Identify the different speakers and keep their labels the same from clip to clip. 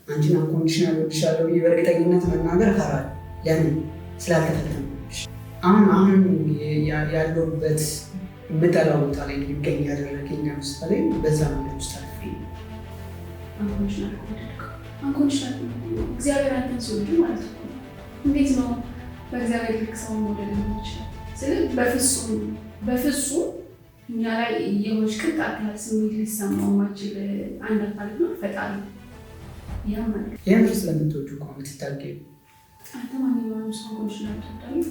Speaker 1: አንቺን አንኮንዲሽናል ወድሻለሁ ብዬ በእርግጠኝነት መናገር እፈራለሁ። ለምን ስላልተፈተንኩሽ። አሁን ያለሁበት የምጠላው ቦታ ላይ እንድገኝ ያደረገኝ ለምሳሌ በዛ መንገድ ውስጥ አልፌ
Speaker 2: አንኮንዲሽናል እግዚአብሔር አንተን ሲወድ ማለት ነው። እንዴት ነው በእግዚአብሔር ልክ ሰውን መውደድ የሚችለው? ስለዚህ በፍጹም እኛ ላይ የሆነች ቅንጣት ያህል ስሜት ሊሰማው ማይችል አንድ አካል ነው ፈጣሪ።
Speaker 1: የምር ስለምትወዱ እኮ የምትታገዩ።
Speaker 2: አንተ ማንኛውም ሰው አንኮንዲሽናል ትወዳለህ?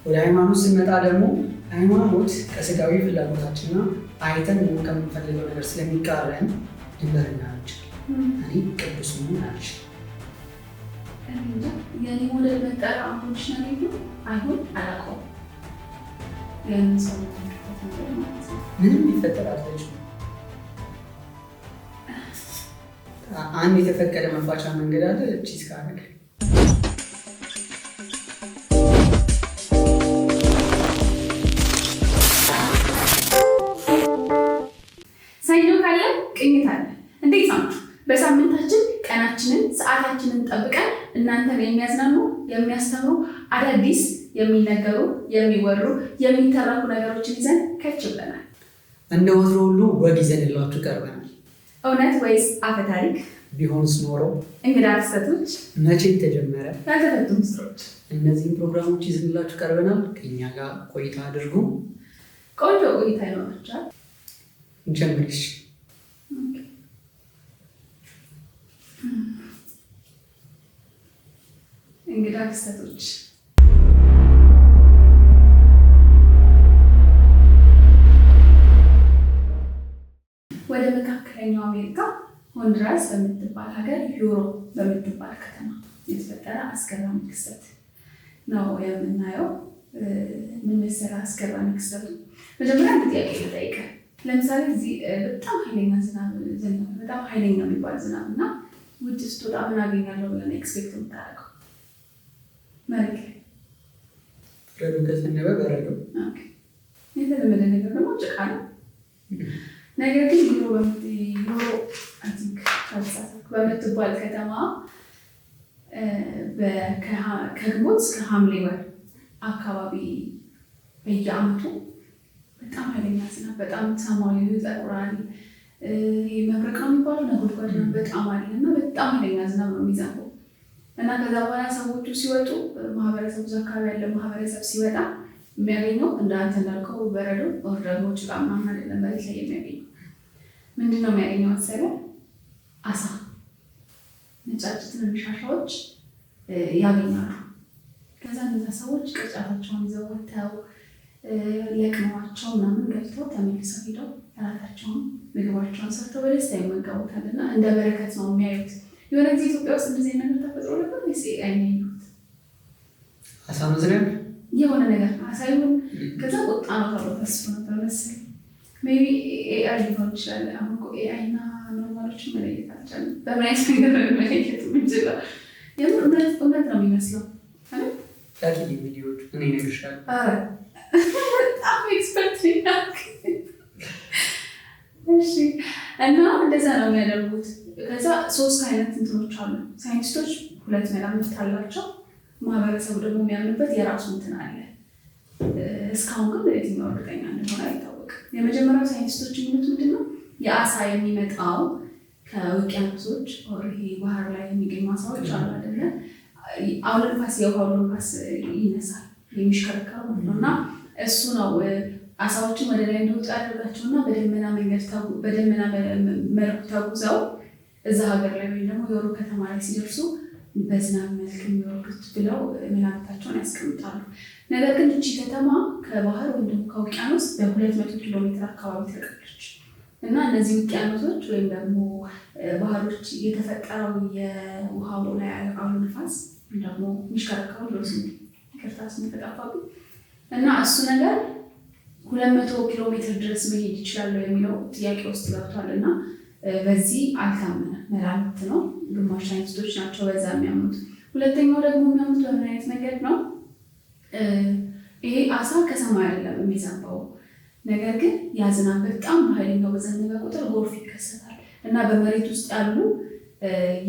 Speaker 1: ወደ ሃይማኖት ስንመጣ ደግሞ ሃይማኖት ከስጋዊ ፍላጎታችንና አይተን ከምንፈልገው ነገር ስለሚቃረን ድንበር እናያቸው። እኔ ቅዱስ መሆን አልችልም።
Speaker 2: የኔ ሞዴል መጠራ አንኮንዲሽናል አይሆን አላውቀውም። ያንን ሰው
Speaker 1: ምንም ሊፈጠር አትችልም። አንድ የተፈቀደ መፋቻ መንገድ አለ። ቺዝ ካረገ
Speaker 2: ሰኞ ካለ ቅኝት አለ። እንዴት ናችሁ? በሳምንታችን ቀናችንን ሰዓታችንን ጠብቀን እናንተን የሚያዝናኑ የሚያስተምሩ አዳዲስ የሚነገሩ የሚወሩ የሚተረኩ ነገሮችን ይዘን ከች ብለናል።
Speaker 1: እንደ ወትሮ ሁሉ ወግ ይዘንላችሁ ቀርበናል።
Speaker 2: እውነት ወይስ አፈ ታሪክ
Speaker 1: ቢሆንስ ኖሮ፣
Speaker 2: እንግዳ ክስተቶች፣
Speaker 1: መቼ ተጀመረ፣
Speaker 2: ያልተፈቱ ምስጢሮች፣
Speaker 1: እነዚህን ፕሮግራሞች ይዘንላችሁ ቀርበናል። ከኛ ጋር ቆይታ አድርጉ።
Speaker 2: ቆንጆ ቆይታ ይኖራችኋል።
Speaker 1: ጀምሪሽ።
Speaker 2: እንግዳ ክስተቶች ወደ መካከለኛው አሜሪካ ሆንዱራስ በምትባል ሀገር ዩሮ በምትባል ከተማ የተፈጠረ አስገራሚ ክስተት ነው የምናየው። ምን መሰለህ አስገራሚ ክስተቱ? መጀመሪያ አንድ ጥያቄ ልጠይቅህ። ለምሳሌ እዚህ በጣም ኃይለኛ ዝናብ ዘነበ፣ በጣም ኃይለኛ የሚባል ዝናብ እና ውጭ ስትወጣ ምን አገኛለሁ ብለህ ነው ኤክስፔክት የምታደርገው? መሬት ላይ
Speaker 1: በረዶ ከዘነበ በረዶ።
Speaker 2: የተለመደ ነገር ደግሞ ጭቃ ነው። ነገር ግን ዩሮ በምትባል ከተማ ከግንቦት እስከ ሐምሌ ወር አካባቢ በየዓመቱ በጣም ኃይለኛ ዝናብ፣ በጣም ሰማዩ ይጠቁራል። መብረቅ ነው የሚባለው ነጎድጓድ በጣም አለ እና በጣም ኃይለኛ ዝናብ ነው የሚዘንበው እና ከዛ በኋላ ሰዎቹ ሲወጡ ማህበረሰቡ አካባቢ ያለ ማህበረሰብ ሲወጣ የሚያገኘው እንደ አንተ እንዳልከው በረዶ ወር ደግሞ ጭቃ ምናምን አይደለም። መሬት ላይ የሚያገኘው ምንድን ነው የሚያገኘው መሰለህ? አሳ፣ ነጫጭ ትንንሽ አሳዎች ያገኛሉ። ከዛ እነዛ ሰዎች ቅርጫታቸውን ይዘው ወጥተው ለቅመዋቸው ምናምን ገብተው ተመልሰው ሄደው እራታቸውን ምግባቸውን ሰርተው በደስታ ይመገቡታል እና እንደ በረከት ነው የሚያዩት። የሆነ ጊዜ ኢትዮጵያ ውስጥ እንደዚህ ነገር ተፈጥሮ ነበር ወይስ አይነኙት?
Speaker 1: አሳ መዝነብ
Speaker 2: የሆነ ነገር አሳዩን። ከዛ ቁጣ ነው ተብሎ ተስፎ ነበር መሰለኝ። ሜይ ቢ ኤአይ ሊሆን ይችላል። አሁን እኮ ኤአይ እና ኖርማሎችን መለየት አልቻለም። በምን አይነት ነገር መለየት የምንችለው? የምር እውነት ነው የሚመስለው።
Speaker 1: ላኪ ቪዲዮዎች እኔ እነግርሻለሁ።
Speaker 2: በጣም ኤክስፐርት እሺ። እና እንደዛ ነው የሚያደርጉት። ከዛ 3 አይነት እንትኖች አሉ። ሳይንቲስቶች 2 መላምት አላቸው። ማህበረሰቡ ደግሞ የሚያምንበት የራሱ እንትን አለ። እስካሁን ግን የትኛው እርግጠኛ እንደሆነ አይታወቅም። የመጀመሪያው ሳይንቲስቶች የሚሉት ምንድን ነው? የአሳ የሚመጣው ከውቅያኖሶች ይሄ ባህር ላይ የሚገኙ አሳዎች አሉ አይደለ? አውሎ ንፋስ፣ የውሃ አውሎ ንፋስ ይነሳል የሚሽከረከሩ ነው እና እሱ ነው አሳዎችን ወደ ላይ እንዲወጡ ያደርጋቸውና በደመና መልኩ ተጉዘው እዛ ሀገር ላይ ወይም ደግሞ የወሩ ከተማ ላይ ሲደርሱ በዝናብ መልክ የሚወርዱት ብለው መላምታቸውን ያስቀምጣሉ። ነገር ግን እቺ ከተማ ከባህር ወይም ደግሞ ከውቅያኖስ በ200 ኪሎ ሜትር አካባቢ ትርቃለች እና እነዚህ ውቅያኖሶች ወይም ደግሞ ባህሮች የተፈጠረው የውሃው ላይ አውሎ ንፋስ ደግሞ የሚሽከረከሩ ብሎ ስም ተጠፋብኝ እና እሱ ነገር 200 ኪሎ ሜትር ድረስ መሄድ ይችላሉ የሚለው ጥያቄ ውስጥ ገብቷል እና በዚህ አልታመነም። መላምት ነው። ግማሽ ሳይንቲስቶች ናቸው በዛ የሚያምኑት። ሁለተኛው ደግሞ የሚያምኑት በምን አይነት መንገድ ነው? ይሄ አሳ ከሰማይ አይደለም የሚዘንበው፣ ነገር ግን ያ ዝናብ በጣም ኃይለኛው በዘነበ ቁጥር ጎርፍ ይከሰታል እና በመሬት ውስጥ ያሉ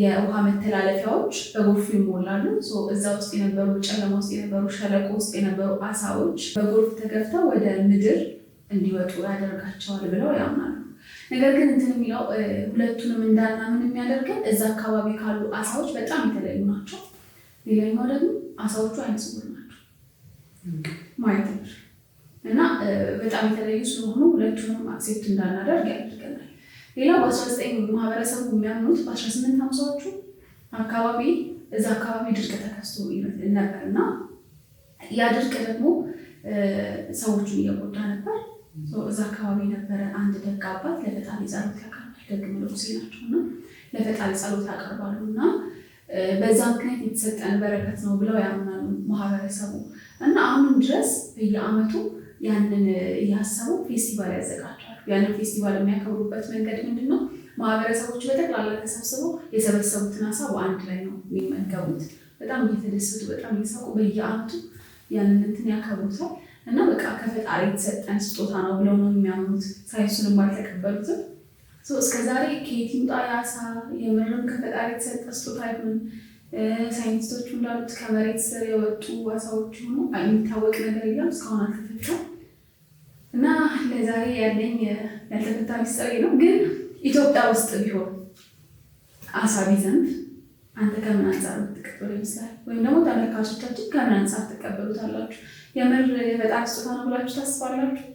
Speaker 2: የውሃ መተላለፊያዎች በጎርፍ ይሞላሉ። እዛ ውስጥ የነበሩ ጨለማ ውስጥ የነበሩ ሸለቆ ውስጥ የነበሩ አሳዎች በጎርፍ ተገፍተው ወደ ምድር እንዲወጡ ያደርጋቸዋል ብለው ያምናሉ። ነገር ግን እንትን የሚለው ሁለቱንም እንዳናምን የሚያደርገን እዛ አካባቢ ካሉ አሳዎች በጣም የተለዩ ናቸው። ሌላኛው ደግሞ አሳዎቹ አይነ ስውር ናቸው ማየት ነው እና በጣም የተለዩ ስለሆኑ ሁለቱንም አክሴፕት እንዳናደርግ ያደርገናል። ሌላው በ19 ማህበረሰቡ የሚያምኑት በ1850ዎቹ አካባቢ እዛ አካባቢ ድርቅ ተከስቶ ነበር እና ያ ድርቅ ደግሞ ሰዎቹን እየጎዳ ነበር። እዛ አካባቢ ነበረ አንድ ደግ አባት ለፈጣሪ ጸሎት ያቀርባል። ደግ መነኩሴ ናቸው እና ለፈጣሪ ጸሎት ያቀርባሉ እና በዛ ምክንያት የተሰጠን በረከት ነው ብለው ያምናሉ ማህበረሰቡ እና አሁንም ድረስ በየዓመቱ ያንን እያሰቡ ፌስቲቫል ያዘጋጃሉ። ያንን ፌስቲቫል የሚያከብሩበት መንገድ ምንድን ነው? ማህበረሰቦች በጠቅላላ ተሰብስበው የሰበሰቡትን አሳ በአንድ ላይ ነው የሚመገቡት። በጣም እየተደሰቱ በጣም እየሳቁ በየዓመቱ ያንን እንትን ያከብሩታል እና በቃ ከፈጣሪ የተሰጠን ስጦታ ነው ብለው ነው የሚያምኑት። ሳይንሱንም አልተቀበሉትም። እስከዛሬ ከየት ይምጣ የአሳ የምርም ከፈጣሪ የተሰጠ ስጦታ ይሁን ሳይንቲስቶቹ እንዳሉት ከመሬት ስር የወጡ አሳዎች ሆኑ የሚታወቅ ነገር የለም፣ እስካሁን አልተፈታም። እና ለዛሬ ያለኝ ያልተፈታ ሚስጥር ነው። ግን ኢትዮጵያ ውስጥ ቢሆን አሳ ቢዘንብ አንተ ከምን አንጻር ትቀበሉ ይመስላል? ወይም ደግሞ ተመልካቾቻችን ከምን አንጻር ትቀበሉታላችሁ? የምር የፈጣሪ ስጦታ ነው ብላችሁ ታስባላችሁ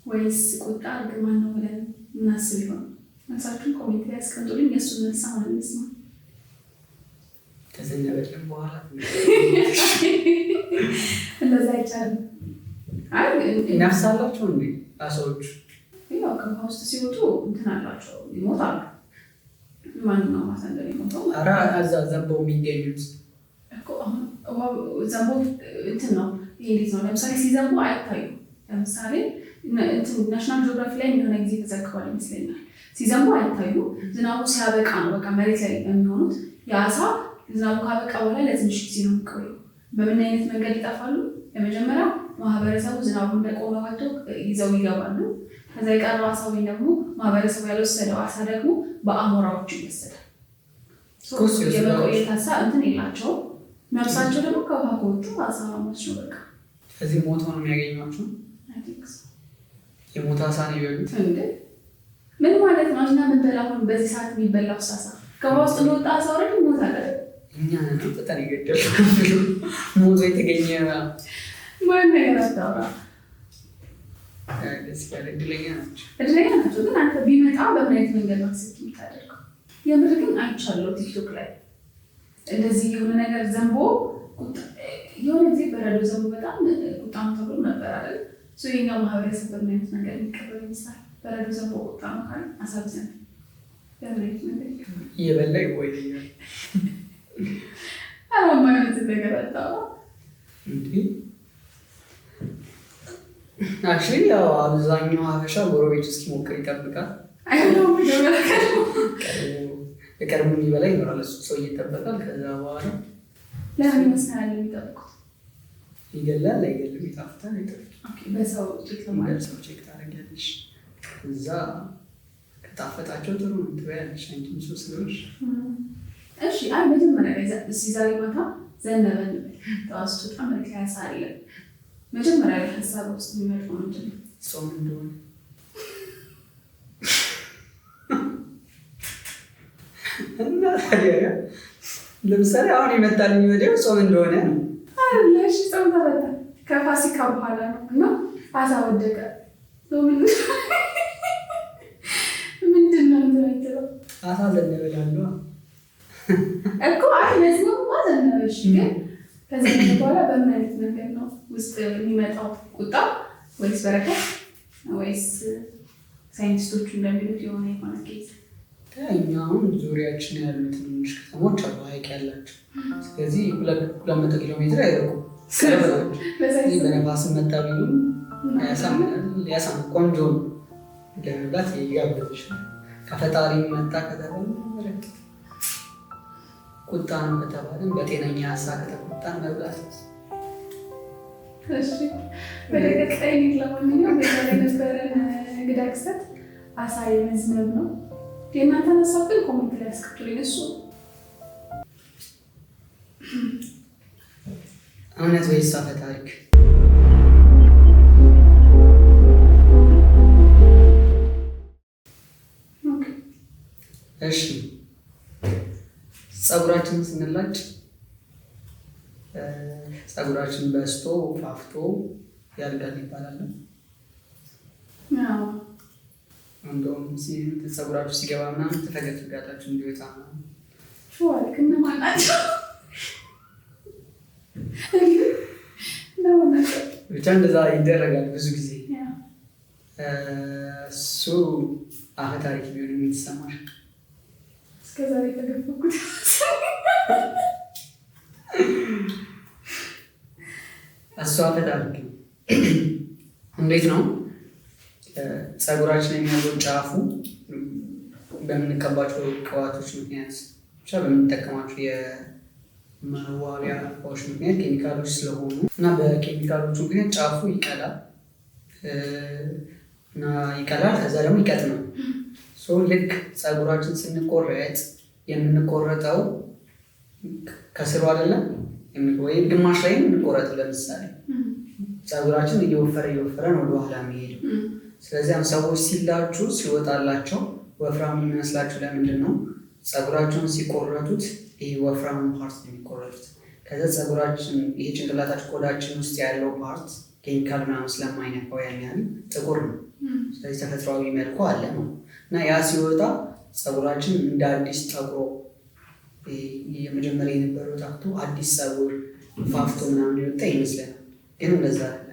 Speaker 2: ወይስ ቁጣ እርግማን ነው ብለን እናስብ ይሆን? መልሳችሁን ኮሜንት ላይ ያስቀምጡልኝ። የእሱን መልስ አሁን እንስማ።
Speaker 1: ከዘነበልን በኋላ
Speaker 2: እንደዛ አይቻልም።
Speaker 1: ነፍስ አላቸው እንዴ አሳዎች?
Speaker 2: ያው ከውሃ ውስጥ ሲወጡ እንትን አላቸው፣ ይሞታሉ። ማንኛውም አሳ እንደሚሞተው
Speaker 1: እዛ ዘንበው የሚገኙት
Speaker 2: እኮ አሁን ዘንበው እንትን ነው። ይሄ እንዴት ነው? ለምሳሌ ሲዘንቡ አይታዩም። ለምሳሌ ናሽናል ጂኦግራፊ ላይ የሆነ ጊዜ ተዘግቧል ይመስለኛል። ሲዘንቡ አይታዩ። ዝናቡ ሲያበቃ ነው በቃ መሬት ላይ የሚሆኑት። የአሳ ዝናቡ ካበቃ በኋላ ለትንሽ ጊዜ ነው የሚቆየው። በምን አይነት መንገድ ይጠፋሉ? የመጀመሪያው ማህበረሰቡ ዝናቡ እንደቆመ ወጥቶ ይዘው ይገባሉ። ከዛ የቀረው አሳ ወይም ደግሞ ማህበረሰቡ ያልወሰደው አሳ ደግሞ በአሞራዎች ይወሰዳል። የመቆየት አሳ እንትን የላቸውም። ነፍሳቸው ደግሞ ከውሃ ከወጡ አሳማሞች ነው በቃ።
Speaker 1: ከዚህ ሞቶ ነው የሚያገኟቸው። የሞተ አሳ ነው ይበሉት
Speaker 2: እንዴ? ምን ማለት ነው? እኛ ምን በላሁን በዚህ ሰዓት የሚበላው አሳ ከውሃ ውስጥ እንደወጣ አሳ ወረድ ሞት አለ።
Speaker 1: እኛ ነው በጣም ይገደል ሞቶ የተገኘ
Speaker 2: ማን ነገር አታውራ።
Speaker 1: ደስ ያለ እድለኛ
Speaker 2: ናቸው። ግን አንተ ቢመጣ በምን አይነት መንገድ ማክሰት የምታደርገው? የምር ግን አይቻለሁ ቲክቶክ ላይ እንደዚህ የሆነ ነገር ዘንቦ የሆነ ጊዜ በረዶ ዘንቦ በጣም ቁጣም ተብሎ ነበር አይደል? የኛው ማህበረሰብ በምን አይነት መንገድ የሚቀበል ይመስላል? በረዶ ዘንቦ ቁጣ ነው ካለ አሳብ ዘንብ በምን አይነት መንገድ
Speaker 1: እየበላ ይወያያል።
Speaker 2: አማማነት ነገር አታውራ
Speaker 1: እንዴ? አክቹዋሊ ያው አብዛኛው ሀበሻ ጎረቤት ውስጥ ሞክር ይጠብቃል። የቀድሞ የሚበላ ይኖራል። እሱ ሰው እየጠበቃል። ከዛ በኋላ
Speaker 2: ለምን ይመስላል የሚጠብቁት?
Speaker 1: ይገላል አይገልም፣ ይጣፍጣል አይጠፍም።
Speaker 2: በሰው
Speaker 1: ቼክ ታደርጊያለሽ። እዛ ከጣፈጣቸው ጥሩ ነው ትበያለሽ። አንቺ ምስሉ ስለሆንሽ
Speaker 2: እሺ። አይ መጀመሪያ ላይ ዛሬ ማታ ዘነበ እንበል፣ ጠዋት ስትወጣ መልክ ያሳለ መጀመሪያ ላይ ሀሳብ ውስጥ የሚመጣው ምንድን ነው?
Speaker 1: ጾም እንደሆነ እና ታዲያ ለምሳሌ አሁን ይመጣልኝ ወዲያው ጾም እንደሆነ ነው።
Speaker 2: እሺ ጾም ተፈታ ከፋሲካ በኋላ ነው እና አሳ ወደቀ። ምንድን ነው የምትለው?
Speaker 1: አሳ ዘነበ እላለሁ
Speaker 2: እኮ። አይ ለዝናቡ ዘነበሽ፣ ግን ከዘነበ በኋላ በምን አይነት መንገድ ነው ውስጥ የሚመጣው? ቁጣ ወይስ በረከት ወይስ ሳይንቲስቶቹ እንደሚሉት የሆነ ኬዝ?
Speaker 1: እኛ አሁን ዙሪያችን ያሉ ትንንሽ ከተሞች አሉ ሀይቅ ያላቸው። ስለዚህ 200 ኪሎ ሜትር አይርቁም፣ ቅርብ ናቸው። በነፋስ መጣ ቢሉም ያሳምናል። ቆንጆ ነው ለመብላት ይጋብዝሽ። ከፈጣሪ መጣ ከተባለ በረከት፣ ቁጣ ነው ከተባለን በጤነኛ አሳ ከተቆጣን መብላት።
Speaker 2: ወደ ቀጣይ ለማንኛውም የነበረን እንግዳ ክስተት አሳ የመዝነብ ነው። የእናንተን ሀሳብ ግን ኮሜንት ላይ አስቀምጡልኝ። እሱ
Speaker 1: እውነት ወይስ አፈ ታሪክ? እሺ ፀጉራችንን ስንላጭ ፀጉራችን በስቶ ፋፍቶ ያድጋል ይባላል። እንደውም ፀጉራችሁ ሲገባ ምናምን ተፈገፍጋላችሁ እንዲወጣ ብቻ እንደዛ ይደረጋል ብዙ ጊዜ። እሱ አፈ ታሪክ ቢሆን የሚሰማሽ
Speaker 2: እስከዛሬ ተገፈኩት።
Speaker 1: እሱ አፈ ታሪክ ነው። እንዴት ነው ፀጉራችን የሚያለው? ጫፉ በምንቀባቸው ቅባቶች ምክንያት ብቻ በምንጠቀማቸው የመዋቢያ እቃዎች ምክንያት ኬሚካሎች ስለሆኑ እና በኬሚካሎቹ ምክንያት ጫፉ ይቀላል እና ይቀላል፣ ከዛ ደግሞ ይቀጥናል። ልክ ፀጉራችን ስንቆረጥ የምንቆረጠው ከስሩ አይደለም ወይም ግማሽ ላይ የምንቆረጠው። ለምሳሌ ፀጉራችን እየወፈረ ነው ወደኋላ የሚሄደው። ስለዚህ ሰዎች ሲላጩ ሲወጣላቸው ወፍራም የሚመስላቸው ለምንድን ነው? ፀጉራቸውን ሲቆረጡት ይሄ ወፍራም ፓርት ነው የሚቆረጡት። ከዛ ፀጉራችን ይሄ ጭንቅላታችን ቆዳችን ውስጥ ያለው ፓርት ኬሚካል ምናምን ስለማይነካው ያን ያህል ጥቁር ነው። ስለዚህ ተፈጥሯዊ መልኩ አለ ነው እና ያ ሲወጣ ፀጉራችን እንደ አዲስ ጠቁሮ የመጀመሪያ የነበረው ጠፍቶ አዲስ ፀጉር ፋፍቶ ምናምን የወጣ ይመስለናል። ግን እንደዛ አይደለም።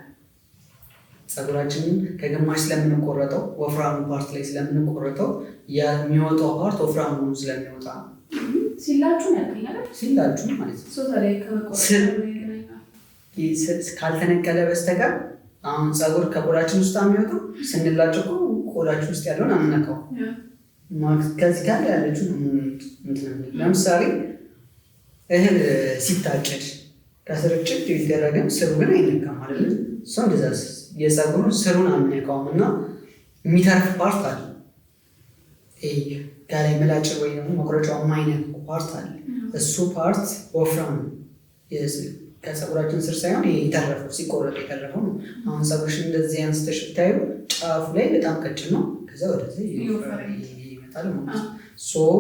Speaker 1: ፀጉራችንን ከግማሽ ስለምንቆረጠው ወፍራሙ ፓርት ላይ ስለምንቆረጠው የሚወጣው ፓርት ወፍራሙ ሆኖ ስለሚወጣ
Speaker 2: ሲላጩ ያገኛል።
Speaker 1: ሲላጩ ማለት ነው ካልተነቀለ በስተቀር አሁን ፀጉር ከቆዳችን ውስጥ የሚወጣው ስንላጭ እኮ ቆዳችን ውስጥ ያለውን አንነካው። ከዚህ ጋር ያለችው ለምሳሌ እህል ሲታጨድ ከስርጭት ይደረግም ስሩ ግን አይነካም አይደለም። እሷ እንደዛ የፀጉሩን ስሩን አንነካውም እና የሚተርፍ ፓርት አለ። ከላይ ምላጭ ወይ ደግሞ መቁረጫው የማይነካው ፓርት አለ። እሱ ፓርት ወፍራም ነው። ከፀጉራችን ስር ሳይሆን የተረፈው ሲቆረጥ የተረፈው ነው። አሁን ፀጉርሽ እንደዚህ አንስተሽ ብታዩ ጫፉ ላይ በጣም ቀጭን ነው። ከዛ ወደዚህ ይመጣል ማለት ነው።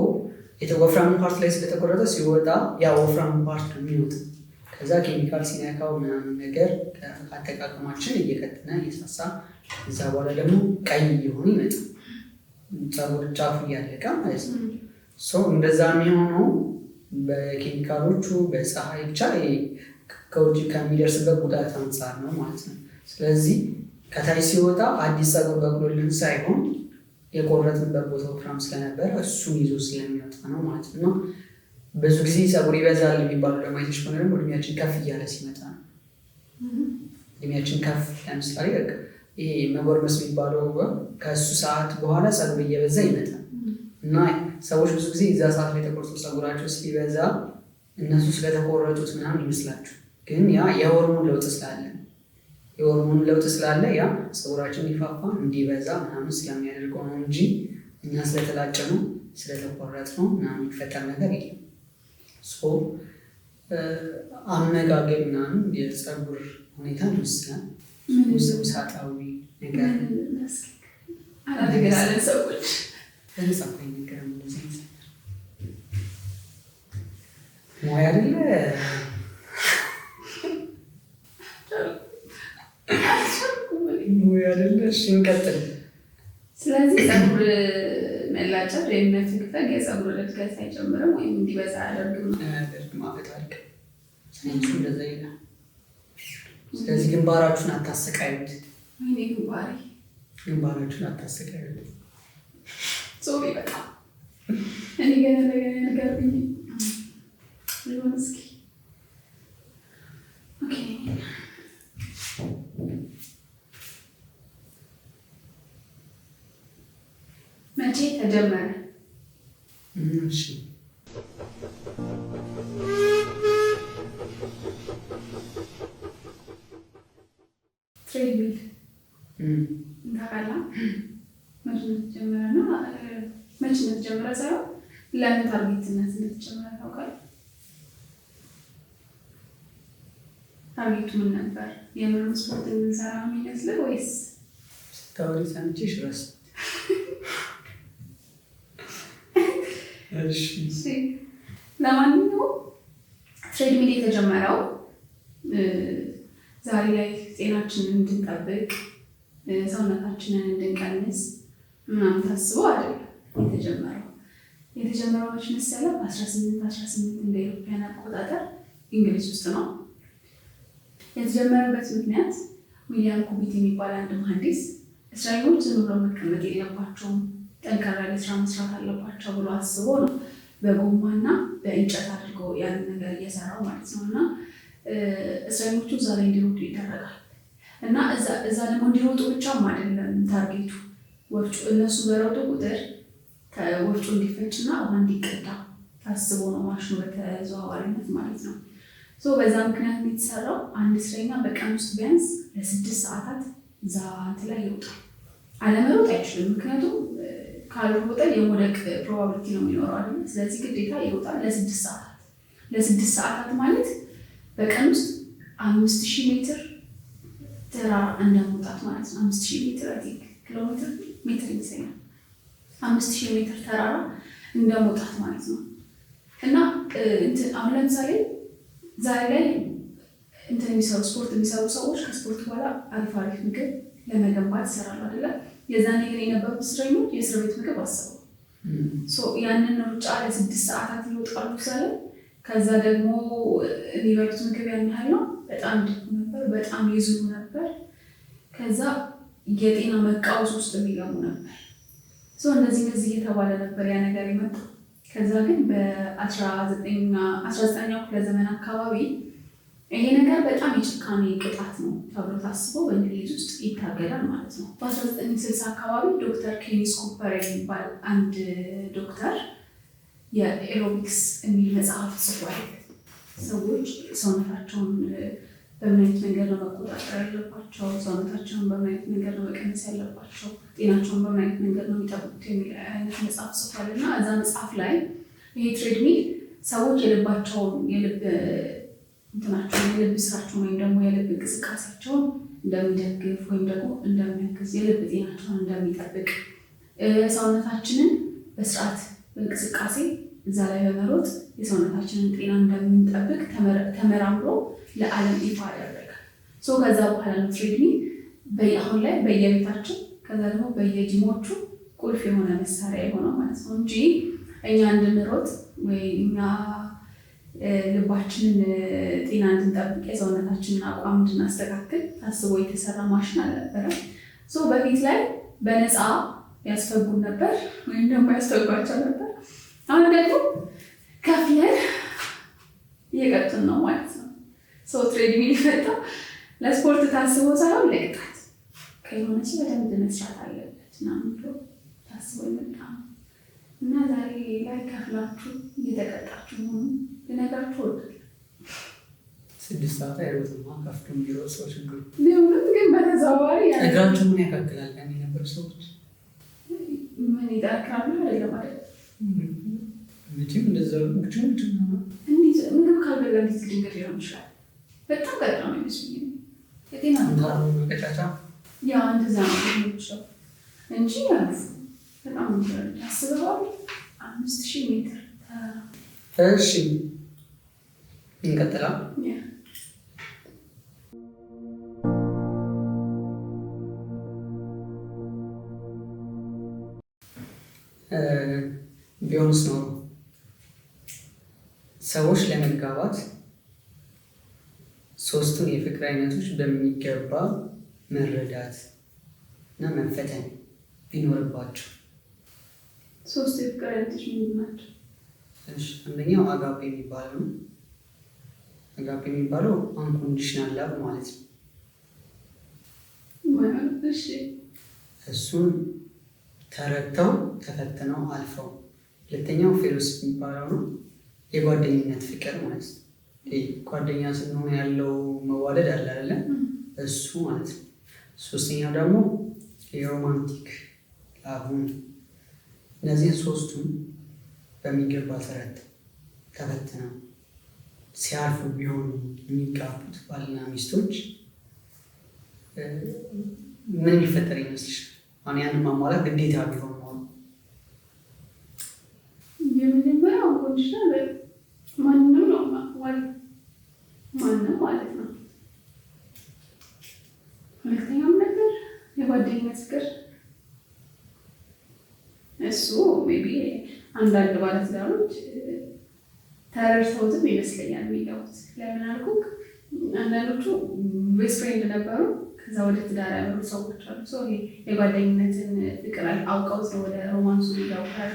Speaker 1: የተወፍራሙ ፓርት ላይ ስለተቆረጠ ሲወጣ ያ ወፍራሙ ፓርት ነው የሚወጣው። ከዛ ኬሚካል ሲነካው ምናምን ነገር አጠቃቀማችን እየቀጠነ እየሳሳ እዛ በኋላ ደግሞ ቀይ እየሆነ ይመጣል። ፀጉር ጫፉ እያለቀ ማለት ነው። እንደዛ የሚሆነው በኬሚካሎቹ በፀሐይ ብቻ ከውጭ ከሚደርስበት ጉዳት አንጻር ነው ማለት ነው። ስለዚህ ከታች ሲወጣ አዲስ ፀጉር በቅሎልን ሳይሆን የቆረጥንበት ቦታ ወፍራም ስለነበረ እሱን ይዞ ስለሚወጣ ነው ማለት ነው። ብዙ ጊዜ ፀጉር ይበዛል የሚባለው ደግሞ አይተሽ ከሆነ ደግሞ እድሜያችን ከፍ እያለ ሲመጣ ነው። እድሜያችን ከፍ ለምሳሌ ይሄ መጎርመስ የሚባለው ከእሱ ሰዓት በኋላ ፀጉር እየበዛ ይመጣል እና ሰዎች ብዙ ጊዜ እዛ ሰዓት ላይ ተቆርጦ ፀጉራቸው ሲበዛ እነሱ ስለተቆረጡት ምናምን ይመስላችሁ፣ ግን ያ የሆርሞን ለውጥ ስላለ ያ ፀጉራችን ሊፋፋ እንዲበዛ ምናምን ስለሚያደርገው ነው እንጂ እኛ ስለተላጨ ነው ስለተቆረጥ ነው ምናምን የሚፈጠር ነገር የለም። አመጋገብ ምናምን የፀጉር ሁኔታ ይወስናል። ውስጣዊ ነገር
Speaker 2: አላደገላለን ሰዎች
Speaker 1: ለነጻፋይ ነገር እንደዚህ ሙያ አይደለ ሙያ አይደለ። እሺ እንቀጥል።
Speaker 2: ስለዚህ ፀጉር መላጨት ወይም መፍግፈግ የፀጉር እድገት አይጨምርም ወይም እንዲበዛ አያደርግም።
Speaker 1: ታሪክ ሳይንሱ እንደዛ ይላል። ስለዚህ ግንባራችሁን አታሰቃዩት።
Speaker 2: ወይኔ
Speaker 1: ግንባራችሁን አታሰቃዩት።
Speaker 2: ሶሪ በጣም እኔ ገና ነገር ሊሆን እስኪ ኦኬ። መቼ ተጀመረ?
Speaker 1: እሺ
Speaker 2: ትሬድሚል ታውቃለህ? መቼ ተጀመረ ነው? መቼ ከመቼ እንደተጀመረ ሳይሆን ለምን ታርጌትነት እንደተጀመረ ታውቃለህ? ታርጌቱ ምን ነበር? የምርም ስፖርት እንድንሰራ የሚመስልህ ወይስ
Speaker 1: ስታወሪ ሰምቼሽ ረስ
Speaker 2: ለማንኛውም ትሬድሚል የተጀመረው ዛሬ ላይ ጤናችንን እንድንጠብቅ ሰውነታችንን እንድንቀንስ ምናምን ታስቦ አይደለም የተጀመረው። የተጀመረው መች መሰለህ? በ1818 እንደ ኢትዮጵያን አቆጣጠር እንግሊዝ ውስጥ ነው። የተጀመረበት ምክንያት ዊሊያም ኩቢት የሚባል አንድ መሐንዲስ እስራኤሎች ዝም ብሎ መቀመጥ የለባቸውም፣ ጠንካራ ስራ መስራት አለባቸው ብሎ አስቦ ነው በጎማና በእንጨት አድርጎ ያንን ነገር እየሰራው ማለት ነው። እና እስራኤሎቹ እዛ ላይ እንዲሮጡ ይደረጋል። እና እዛ ደግሞ እንዲሮጡ ብቻም አይደለም ታርጌቱ፣ ወፍጮ እነሱ በሮጡ ቁጥር ወፍጮ እንዲፈጭና ውሃ እንዲቀዳ ታስቦ ነው ማሽኑ በተዘዋዋሪነት ማለት ነው። በዛ ምክንያት የተሰራው አንድ እስረኛ በቀን ውስጥ ቢያንስ ለ6 ሰዓታት እዛ እንትን ላይ ይሮጣል። አለመሮጥ አይችልም፣ ምክንያቱም ካልሮጠ የመውደቅ ፕሮባቢሊቲ ነው የሚኖረው አይደል? ስለዚህ ግዴታ ይሮጣል ለ6 ሰዓታት። ለ6 ሰዓታት ማለት በቀን ውስጥ 5000 ሜትር ተራራ እንደመውጣት ማለት ነው። 5000 ሜትር ኪሎ ሜትር ይመስለኛል። 5000 ሜትር ተራራ እንደመውጣት ማለት ነው። እና አሁን ለምሳሌ ዛሬ ላይ የሚሰሩ ስፖርት የሚሰሩ ሰዎች ከስፖርት በኋላ አሪፍ አሪፍ ምግብ ለመገንባት ይሰራሉ አይደለ? የዛኔ ግን የነበሩት እስረኞች የእስር ቤት ምግብ አሰቡ። ያንን ሩጫ ለ6 ሰዓታት ይወጣሉ ስለ ከዛ ደግሞ የሚበሉት ምግብ ያን ያህል ነው። በጣም ድኩ ነበር፣ በጣም ይዝሉ ነበር። ከዛ የጤና መቃወስ ውስጥ የሚገቡ ነበር። እንደዚህ እየተባለ ነበር ያ ነገር የመጣው። ከዛ ግን በ19ኛው ክፍለ ዘመን አካባቢ ይሄ ነገር በጣም የጭካኔ ቅጣት ነው ተብሎ ታስቦ በእንግሊዝ ውስጥ ይታገዳል ማለት ነው። በ1960 አካባቢ ዶክተር ኬኒስ ኩፐር የሚባል አንድ ዶክተር የኤሮቢክስ የሚል መጽሐፍ ጽፏል። ሰዎች ሰውነታቸውን በምን አይነት መንገድ ነው መቆጣጠር ያለባቸው፣ ሰውነታቸውን በምን አይነት መንገድ ነው መቀነስ ያለባቸው፣ ጤናቸውን በምን አይነት መንገድ ነው የሚጠብቁት የሚል አይነት መጽሐፍ ጽፏል። እና እዛ መጽሐፍ ላይ ይሄ ትሬድሚል ሰዎች የልባቸውን የልብ ስራቸውን ወይም ደግሞ የልብ እንቅስቃሴያቸውን እንደሚደግፍ ወይም ደግሞ እንደሚያግዝ፣ የልብ ጤናቸውን እንደሚጠብቅ፣ ሰውነታችንን በስርዓት በእንቅስቃሴ እዛ ላይ በመሮጥ የሰውነታችንን ጤና እንደምንጠብቅ ተመራምሮ ለዓለም ይፋ ያደረገ። ከዛ በኋላ ነው ትሬድሚል አሁን ላይ በየቤታችን ከዛ ደግሞ በየጂሞቹ ቁልፍ የሆነ መሳሪያ የሆነው ማለት ነው እንጂ እኛ እንድንሮጥ ወይ እኛ ልባችንን ጤና እንድንጠብቅ የሰውነታችንን አቋም እንድናስተካክል ታስቦ የተሰራ ማሽን አልነበረም። በፊት ላይ በነፃ ያስፈጉን ነበር ወይም ደግሞ ያስፈጓቸው ነበር። አሁን ደግሞ ከፍለን እየቀጡን ነው ማለት ነው። ትሬድሚል ይፈጣው ለስፖርት ታስቦ ሳይሆን ለቅጣት ከሆነች በደንብ መስራት አለበት ምናምን ብሎ ታስቦ ይመጣ እና ዛሬ ላይ ከፍላችሁ እየተቀጣችሁ መሆኑ ልነግራችሁ እወዳለሁ።
Speaker 1: 6 ሰዓት አይሮጥም ከፍቶ የሚሮጥ ሰው ችግሩ
Speaker 2: ቢሆንም ግን በተዘዋዋሪ
Speaker 1: እግራችሁ ምን ያካክላል? ያኔ የነበሩ ሰዎች
Speaker 2: ምን ይጠርካሉ አይደለም አይደል?
Speaker 1: መቼም እንደዛ ምግብ
Speaker 2: ካልበላ እንዴት ድንገት ሊሆን ይችላል? በጣም ቀጥታ ነው ይመስለኝ የጤና
Speaker 1: ቀጫጫ
Speaker 2: እንደዛ ነው የሚችለው እንጂ ያሉፍ በጣም ያስበዋል። 5000 ሜትር
Speaker 1: እሺ እንቀጥላለን። ቢሆንስ ኖሮ ሰዎች ለመጋባት 3ቱን የፍቅር አይነቶች በሚገባ መረዳት እና መፈተን ቢኖርባቸው
Speaker 2: 3 የፍቅር አይነቶች ምንድን ናቸው?
Speaker 1: አንደኛው አጋፔ የሚባለው ነው። አጋፔ የሚባለው አንኮንዲሽናል ላቭ ማለት ነው። እሱን ተረድተው ተፈትነው አልፈው። ሁለተኛው ፌሎስ የሚባለው ነው፣ የጓደኝነት ፍቅር ማለት ነው። ጓደኛ ስንሆን ያለው መዋደድ አለ አይደለ? እሱ ማለት ነው። 3ኛው ደግሞ የሮማንቲክ ላቭ እነዚህን ሶስቱን በሚገባ ተፈትነው ሲያርፉ ቢሆኑ የሚጋቡት ባልና ሚስቶች ምን የሚፈጠር ይመስልሽ? አሁን ያንን ማሟላት ግዴታ ቢሆን ሆኑ
Speaker 2: የመጀመሪያው ኮንዲሽን ማንም ነው ማንም ማለት ነው። ሁለተኛው ነገር የጓደኝነት ፍቅር፣ እሱ ሜቢ አንዳንድ ባለትዳሮች ተረድተውትም ይመስለኛል የሚገቡት። ለምን አልኩህ? አንዳንዶቹ ቤስት ፍሬንድ ነበሩ፣ ከዛ ወደ ትዳር ያመሩ ሰዎች አሉ። የጓደኝነትን ፍቅር አውቀውት ነው ወደ ሮማንሱ ሊገቡ ካለ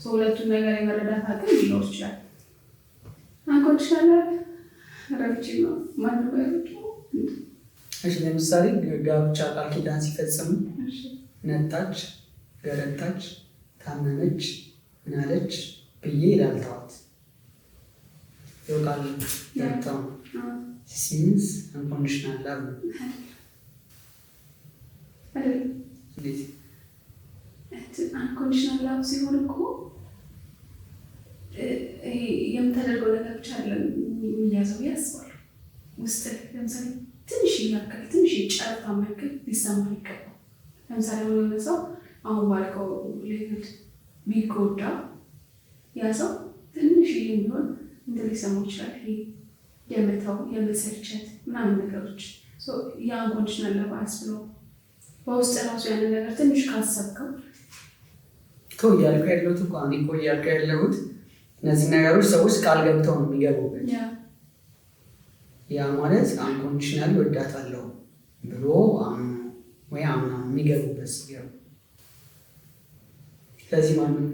Speaker 2: ሁለቱን ነገር የመረዳት አቅም ሊኖር ይችላል። አንኮንዲሽናል ረብጭ ነው ማንም ረብጭ።
Speaker 1: እሺ ለምሳሌ ጋብቻ ቃል ኪዳን ሲፈጽሙ ነጣች፣ ገረጣች፣ ታመመች፣ ምናለች ብዬ ይላልተዋት ቃል ገብተው ሲንስ አንኮንዲሽናል ላቭ ነው።
Speaker 2: አንኮንዲሽናል ላቭ ሲሆን እኮ የምታደርገው ነገር ብቻ አይደለም የሚያዘው ያስባል ውስጥ። ለምሳሌ ትንሽ ያክል ትንሽ ጨረታ ያክል ሊሰማ ይገባል። ለምሳሌ የሆነ ሰው አሁን ባልከው ሌቭል ቢጎዳ ያ ሰው ትንሽ የሚሆን እንትን ሊሰማው ይችላል። የመተው የመሰልቸት ምናምን ነገሮች የአንኮንዲሽናል ላቭ አያስብለው። በውስጥ ራሱ ያንን ነገር ትንሽ ካሰብከው
Speaker 1: እያልኩ ያለሁት እያልኩ ያለሁት እነዚህ ነገሮች ሰዎች ቃል ገብተው ነው የሚገቡበት። ያ ማለት አንኮንዲሽናል ወዳታለሁ ብሎ ወይ አምና የሚገቡበት ሲገቡ። ስለዚህ ማንም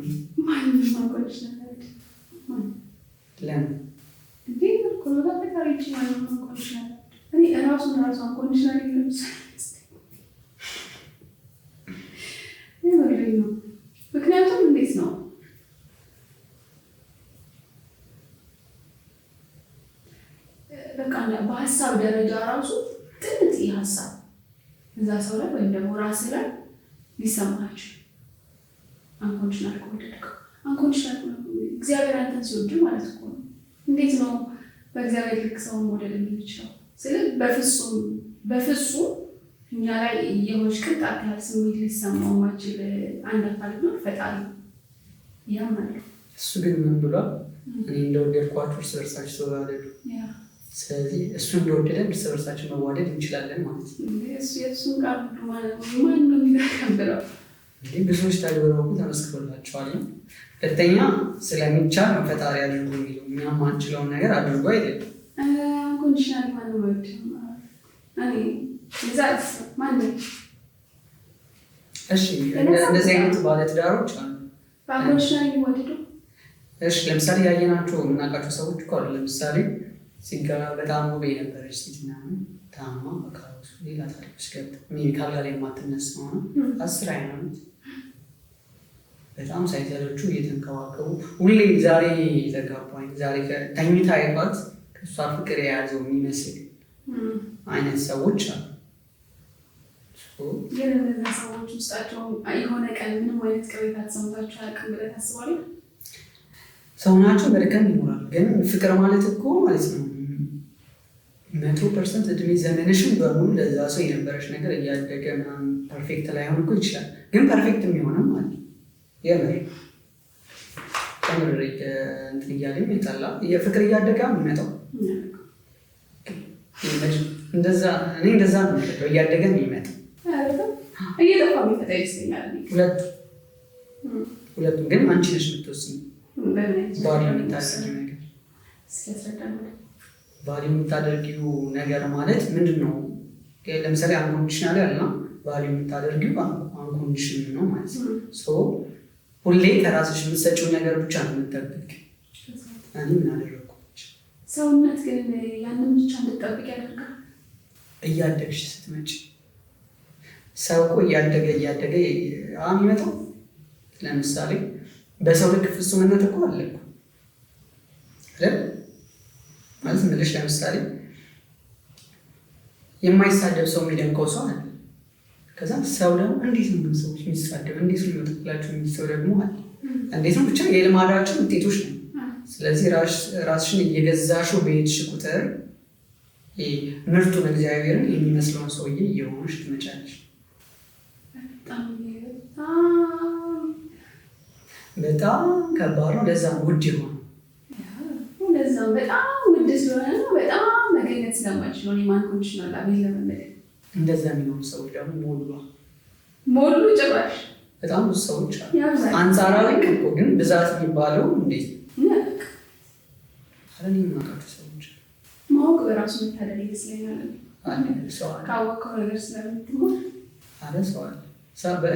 Speaker 2: አንኮንዲሽናል
Speaker 1: ለምን
Speaker 2: እንዴ ኮሎዳ ተካሪች ማንም አንኮንዲሽናል እኔ ራሱ አንኮንዲሽናል ነው። ምክንያቱም እንዴት ነው በቃ በሀሳብ ደረጃ ራሱ ጥንት ሀሳብ እዛ ሰው ላይ ወይም ደግሞ ራስ ላይ ሊሰማቸው አንኮንዲሽናል ከወደድከው አንኮንዲሽናል እግዚአብሔር አንተን ሲወድ ማለት እኮ ነው። እንዴት ነው በእግዚአብሔር ልክ ሰውን መውደድ የሚችለው? ስለዚህ በፍጹም እኛ ላይ የሆነች ቅጣት ያህል ስሜት ሊሰማው ማችል አንድ አካል ነው ፈጣሪ ያምናል። እሱ
Speaker 1: ግን ምን ብሏል? እኔ እንደወደድኳችሁ እርስ በርሳችሁ ተዋደዱ። ስለዚህ እሱ እንደወደደን እርስ በርሳችን መዋደድ እንችላለን ማለት ነው።
Speaker 2: የእሱን ቃል ማን ነው የሚተቀበለው?
Speaker 1: እንዲህ ብዙዎች ተግብረው ተመስክሮላቸዋል። ሁለተኛ ስለሚቻል ነው ፈጣሪ አድርጎ የሚለው። እኛ ማንችለውን ነገር አድርጎ አይደለም።
Speaker 2: አንኮንዲሽናል ማንም ወድ
Speaker 1: እሺ እንደዚህ አይነት ባለትዳሮች አሉ።
Speaker 2: በአንኮንዲሽናል የሚወደዱ
Speaker 1: እሺ ለምሳሌ ያየናቸው የምናውቃቸው ሰዎች እኮ አሉ። ለምሳሌ ሲጋራ በጣም ውብ የነበረች ሴት ምናምን ታማ በካሮሱ ሌላ ታሪክ ውስጥ ገብታ ካልጋ ላይ የማትነሳ ሆነ 10 አይነት በጣም ሳይሰለቹ እየተንከባከቡ ሁሌ ዛሬ ተጋባኝ ዛሬ ተኝታ አይቷት ከእሷ ፍቅር የያዘው የሚመስል አይነት ሰዎች አሉ።
Speaker 2: ግን እነዛ ሰዎች ውስጣቸው የሆነ ቀን ምንም አይነት ቅሬታ ተሰምቷቸው አያውቅም ብለህ ታስባለህ?
Speaker 1: ሰው ናቸው በደከም ይኖራል። ግን ፍቅር ማለት እኮ ማለት ነው 100% እድሜ ዘመንሽን በሙሉ ለዛ ሰው የነበረች ነገር እያደገ ምናምን ፐርፌክት ላይሆን እኮ ይችላል። ግን ፐርፌክት የሚሆንም ማለት የምር እንትን እያለ ይመጣላ የፍቅር እያደገ የሚመጣው እንደዛ ነው እያደገ የሚመጣው
Speaker 2: እየጠፋ የሚመጣ ይመስለኛል።
Speaker 1: ሁለቱም ግን አንቺ ነሽ የምትወስኝ ባል የምታደርጊው ነገር ማለት ምንድን ነው? ለምሳሌ አንኮንዲሽናል ያለና ባል የምታደርጊው አንኮንዲሽን ነው ማለት ነው። ሁሌ ከራስሽ የምትሰጪው ነገር ብቻ ነው የምትጠብቅ። እኔ ምን አደረግኩ?
Speaker 2: ሰውነት ግን ያንን ብቻ እንድትጠብቅ ያደርጋል።
Speaker 1: እያደግሽ ስትመጪ ሰው እኮ እያደገ የሚመጣው ለምሳሌ በሰው ልክ ፍጹምነት እኮ አለ አይደል? ማለት ምልሽ ለምሳሌ የማይሳደብ ሰው የሚደንቀው ሰው አለ። ከዛ ሰው ደግሞ እንዴት ነው ሰዎች የሚሳደብ እንዴት ነው ተክላቸው የሚሰው ደግሞ አለ። እንዴት ነው ብቻ የልማዳችን ውጤቶች ነው። ስለዚህ ራስሽን እየገዛሽው በሄድሽ ቁጥር ምርጡን እግዚአብሔርን የሚመስለውን ሰውዬ እየሆንሽ ትመጫለሽ። በጣም ከባድ ነው። ለዛም ውድ የሆነ
Speaker 2: ለዛም በጣም ውድ ስለሆነ ነው። በጣም መገኘት ስለማይችል ነው። ማንኮንሽናል አቤል ለመመደ እንደዛ
Speaker 1: የሚሆኑ ሰዎች ደግሞ
Speaker 2: ሞሉ ጭራሽ
Speaker 1: በጣም ብዙ ሰዎች አሉ። አንጻራዊ እኮ ግን ብዛት የሚባለው እንዴት አረኔ የማውቃቸው ሰዎች
Speaker 2: ማወቅ በራሱ መታደል ይመስለኛል። ካወቀው ነገር ስለምትሞት
Speaker 1: አለ ሰው አለ።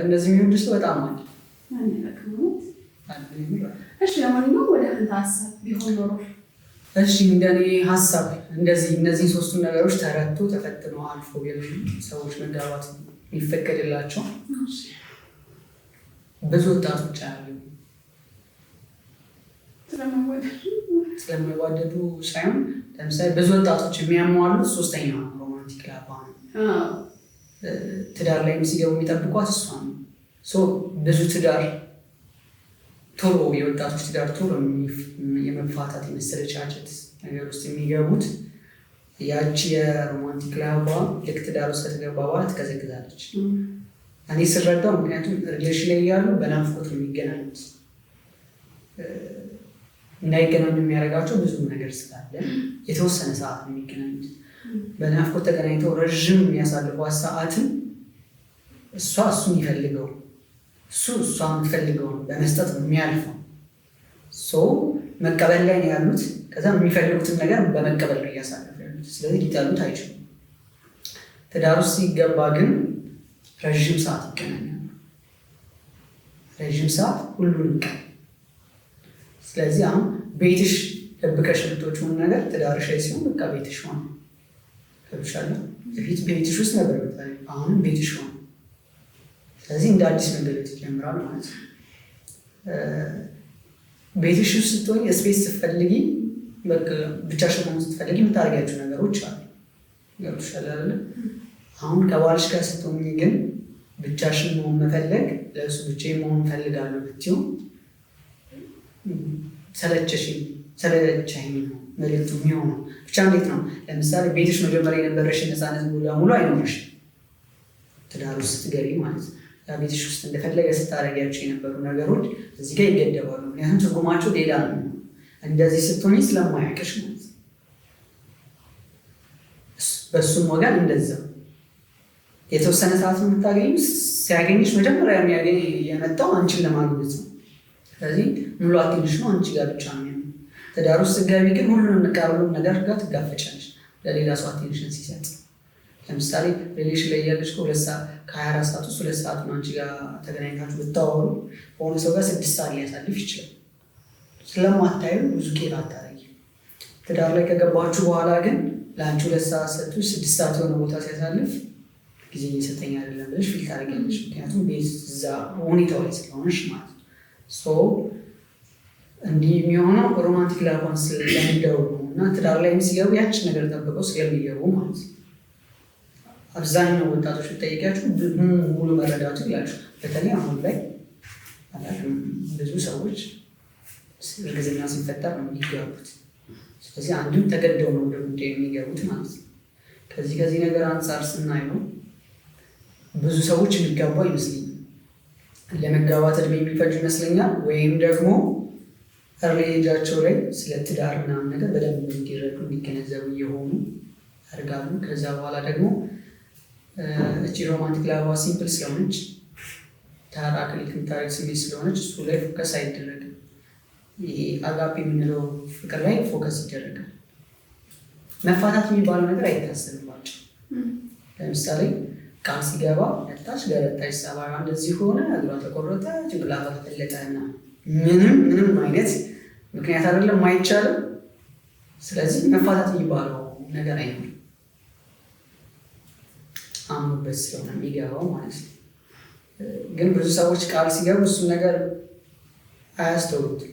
Speaker 1: እነዚህ የሚወድ ሰው በጣም አለ።
Speaker 2: እሺ ለማንኛውም ወደ አንተ ሀሳብ ቢሆን ኖሮ
Speaker 1: እሺ እንደኔ ሀሳብ እነዚህ ሶስቱን ነገሮች ተረድቶ ተፈትኖ አልፎ ሰዎች መጋባት የሚፈቀድላቸው ብዙ ወጣቶች አሉ። ስለማይዋደዱ ሳይሆን ለምሳሌ ብዙ ወጣቶች የሚያሟሉት ሶስተኛው ሮማንቲክ ላባ ነው። ትዳር ላይ ሲገቡ የሚጠብቋት እሷ ነው። ብዙ ትዳር ቶሎ የወጣቶች ትዳር ቶሎ የመፋታት የመሰለቻቸት ነገር ውስጥ የሚገቡት ያቺ የሮማንቲክ ላባ ልክ ትዳር ውስጥ ከተገባ በኋላ ትቀዘቅዛለች። እኔ ስረዳው ምክንያቱም ሪሌሽን ላይ ያሉ በናፍቆት ነው የሚገናኙት። እንዳይገናኙ የሚያደርጋቸው ብዙ ነገር ስላለ የተወሰነ ሰዓት ነው የሚገናኙት። በናፍቆት ተገናኝተው ረዥም የሚያሳልፏት ሰዓትን እሷ እሱን ይፈልገው እሷ የምትፈልገው በመስጠት ነው የሚያልፈው። መቀበል ላይ ነው ያሉት። ከዛ የሚፈልጉትን ነገር በመቀበል ነው እያሳለፉ ያሉት። ስለዚህ ሊጠሉት አይችሉም። ትዳር ውስጥ ሲገባ ግን ረዥም ሰዓት ይገናኛሉ። ረዥም ሰዓት ሁሉንም ቀን። ስለዚህ አሁን ቤትሽ ደብቀሽ ልትወጪውን ነገር ትዳርሽ ላይ ሲሆን በቃ ቤትሽ ሆነ። ገብቶሻል? በፊት ቤትሽ ውስጥ ነበር፣ አሁንም ቤትሽ ሆነ። ስለዚህ እንደ አዲስ መገለጥ ይጀምራል ማለት ነው። ቤትሽ ውስጥ ስትሆኝ ስፔስ ስትፈልጊ ብቻሽን መሆን ስትፈልጊ የምታደርጊያቸው ነገሮች አሉ። ገብቶሻል አይደለ? አሁን ከባልሽ ጋር ስትሆኝ ግን ብቻሽን መሆን መፈለግ ለእሱ ብቻዬን መሆን እፈልጋለሁ ብትይው ሰለቸኝ ነው መልዕክቱ የሚሆነው። ብቻ እንዴት ነው ለምሳሌ ቤትሽ መጀመሪያ የነበረሽ ነፃነት ሙሉ ለሙሉ አይኖርሽም። ትዳር ውስጥ ስትገቢ ማለት ነው። ቤትሽ ውስጥ እንደፈለገ ስታደርጊያቸው የነበሩ ነገሮች እዚህ ጋር ይገደባሉ። ምክንያቱም ትርጉማቸው ሌላ ነው። እንደዚህ ስትሆኝ ስለማያውቅሽ ማለት ነው። በእሱም ወገን እንደዛ የተወሰነ ሰዓት የምታገኙ ሲያገኝሽ መጀመሪያ የመጣው አንቺን ለማግኘት ነው። ስለዚህ ሙሉ አቴንሽኑ ነው አንቺ ጋር ብቻ ነው። ትዳር ውስጥ ስትገቢ ግን ሁሉንም ነገር ጋር ትጋፈጫለሽ። ለሌላ ሰው አቴንሽን ሲሰጥ ለምሳሌ ሪሌሽን ላይ ያለሽ ከ24 ሰዓት ውስጥ 2 ሰዓት ነው አንቺ ጋር ተገናኝታችሁ ብታወሩ በሆነ ሰው ጋር 6 ሰዓት ሊያሳልፍ ይችላል። ስለማታዩ ብዙ ኬር አታረጊ። ትዳር ላይ ከገባችሁ በኋላ ግን ለአንቺ 2 ሰዓት ሰጡ 6 ሰዓት የሆነ ቦታ ሲያሳልፍ ጊዜ እየሰጠኝ አይደለም ብለሽ ፊል ታደርጊያለሽ። ምክንያቱም ቤት እዛ ሁኔታው ላይ ስለሆነሽ ማለት ነው። እንዲህ የሚሆነው ሮማንቲክ ላባን ስለሚደሩ ነው እና ትዳር ላይ ሲገቡ ያችን ነገር ጠብቀው ስለሚገቡ ማለት ነው። አብዛኛው ወጣቶች ብትጠይቂያቸው ሙሉ መረዳቱ ይላቸው። በተለይ አሁን ላይ ብዙ ሰዎች እርግዝና ሲፈጠር ነው የሚገቡት። ስለዚህ አንድም ተገደው ነው ወደ ጉዳይ የሚገቡት ማለት ነው። ከዚህ ነገር አንጻር ስናየው ብዙ ሰዎች የሚጋቡ አይመስለኝም። ለመጋባት እድሜ የሚፈጅ ይመስለኛል። ወይም ደግሞ እርሊ ኤጃቸው ላይ ስለ ትዳር ምናምን ነገር በደንብ እንዲረዱ እንዲገነዘቡ እየሆኑ ያደርጋሉ። ከዛ በኋላ ደግሞ እቺ ሮማንቲክ ላባ ሲምፕል ስለሆነች ተራክሊክ የምታደርግ ስሜት ስለሆነች እሱ ላይ ፎከስ አይደረግም። ይሄ አጋፔ የምንለው ፍቅር ላይ ፎከስ ይደረጋል። መፋታት የሚባለው ነገር አይታሰብባቸው። ለምሳሌ ቃል ሲገባ መጣች፣ ገረጣች፣ ጸባዩ እንደዚህ ሆነ፣ እግሯ ተቆረጠ፣ ጭንቅላቷ ተፈለጠ እና ምንም አይነት ምክንያት አይደለም አይቻልም። ስለዚህ መፋታት የሚባለው ነገር አይኖርም። አምኑበት ስለሆነ የሚገባው ማለት ነው። ግን ብዙ ሰዎች ቃል ሲገቡ እሱን ነገር አያስተውሉትም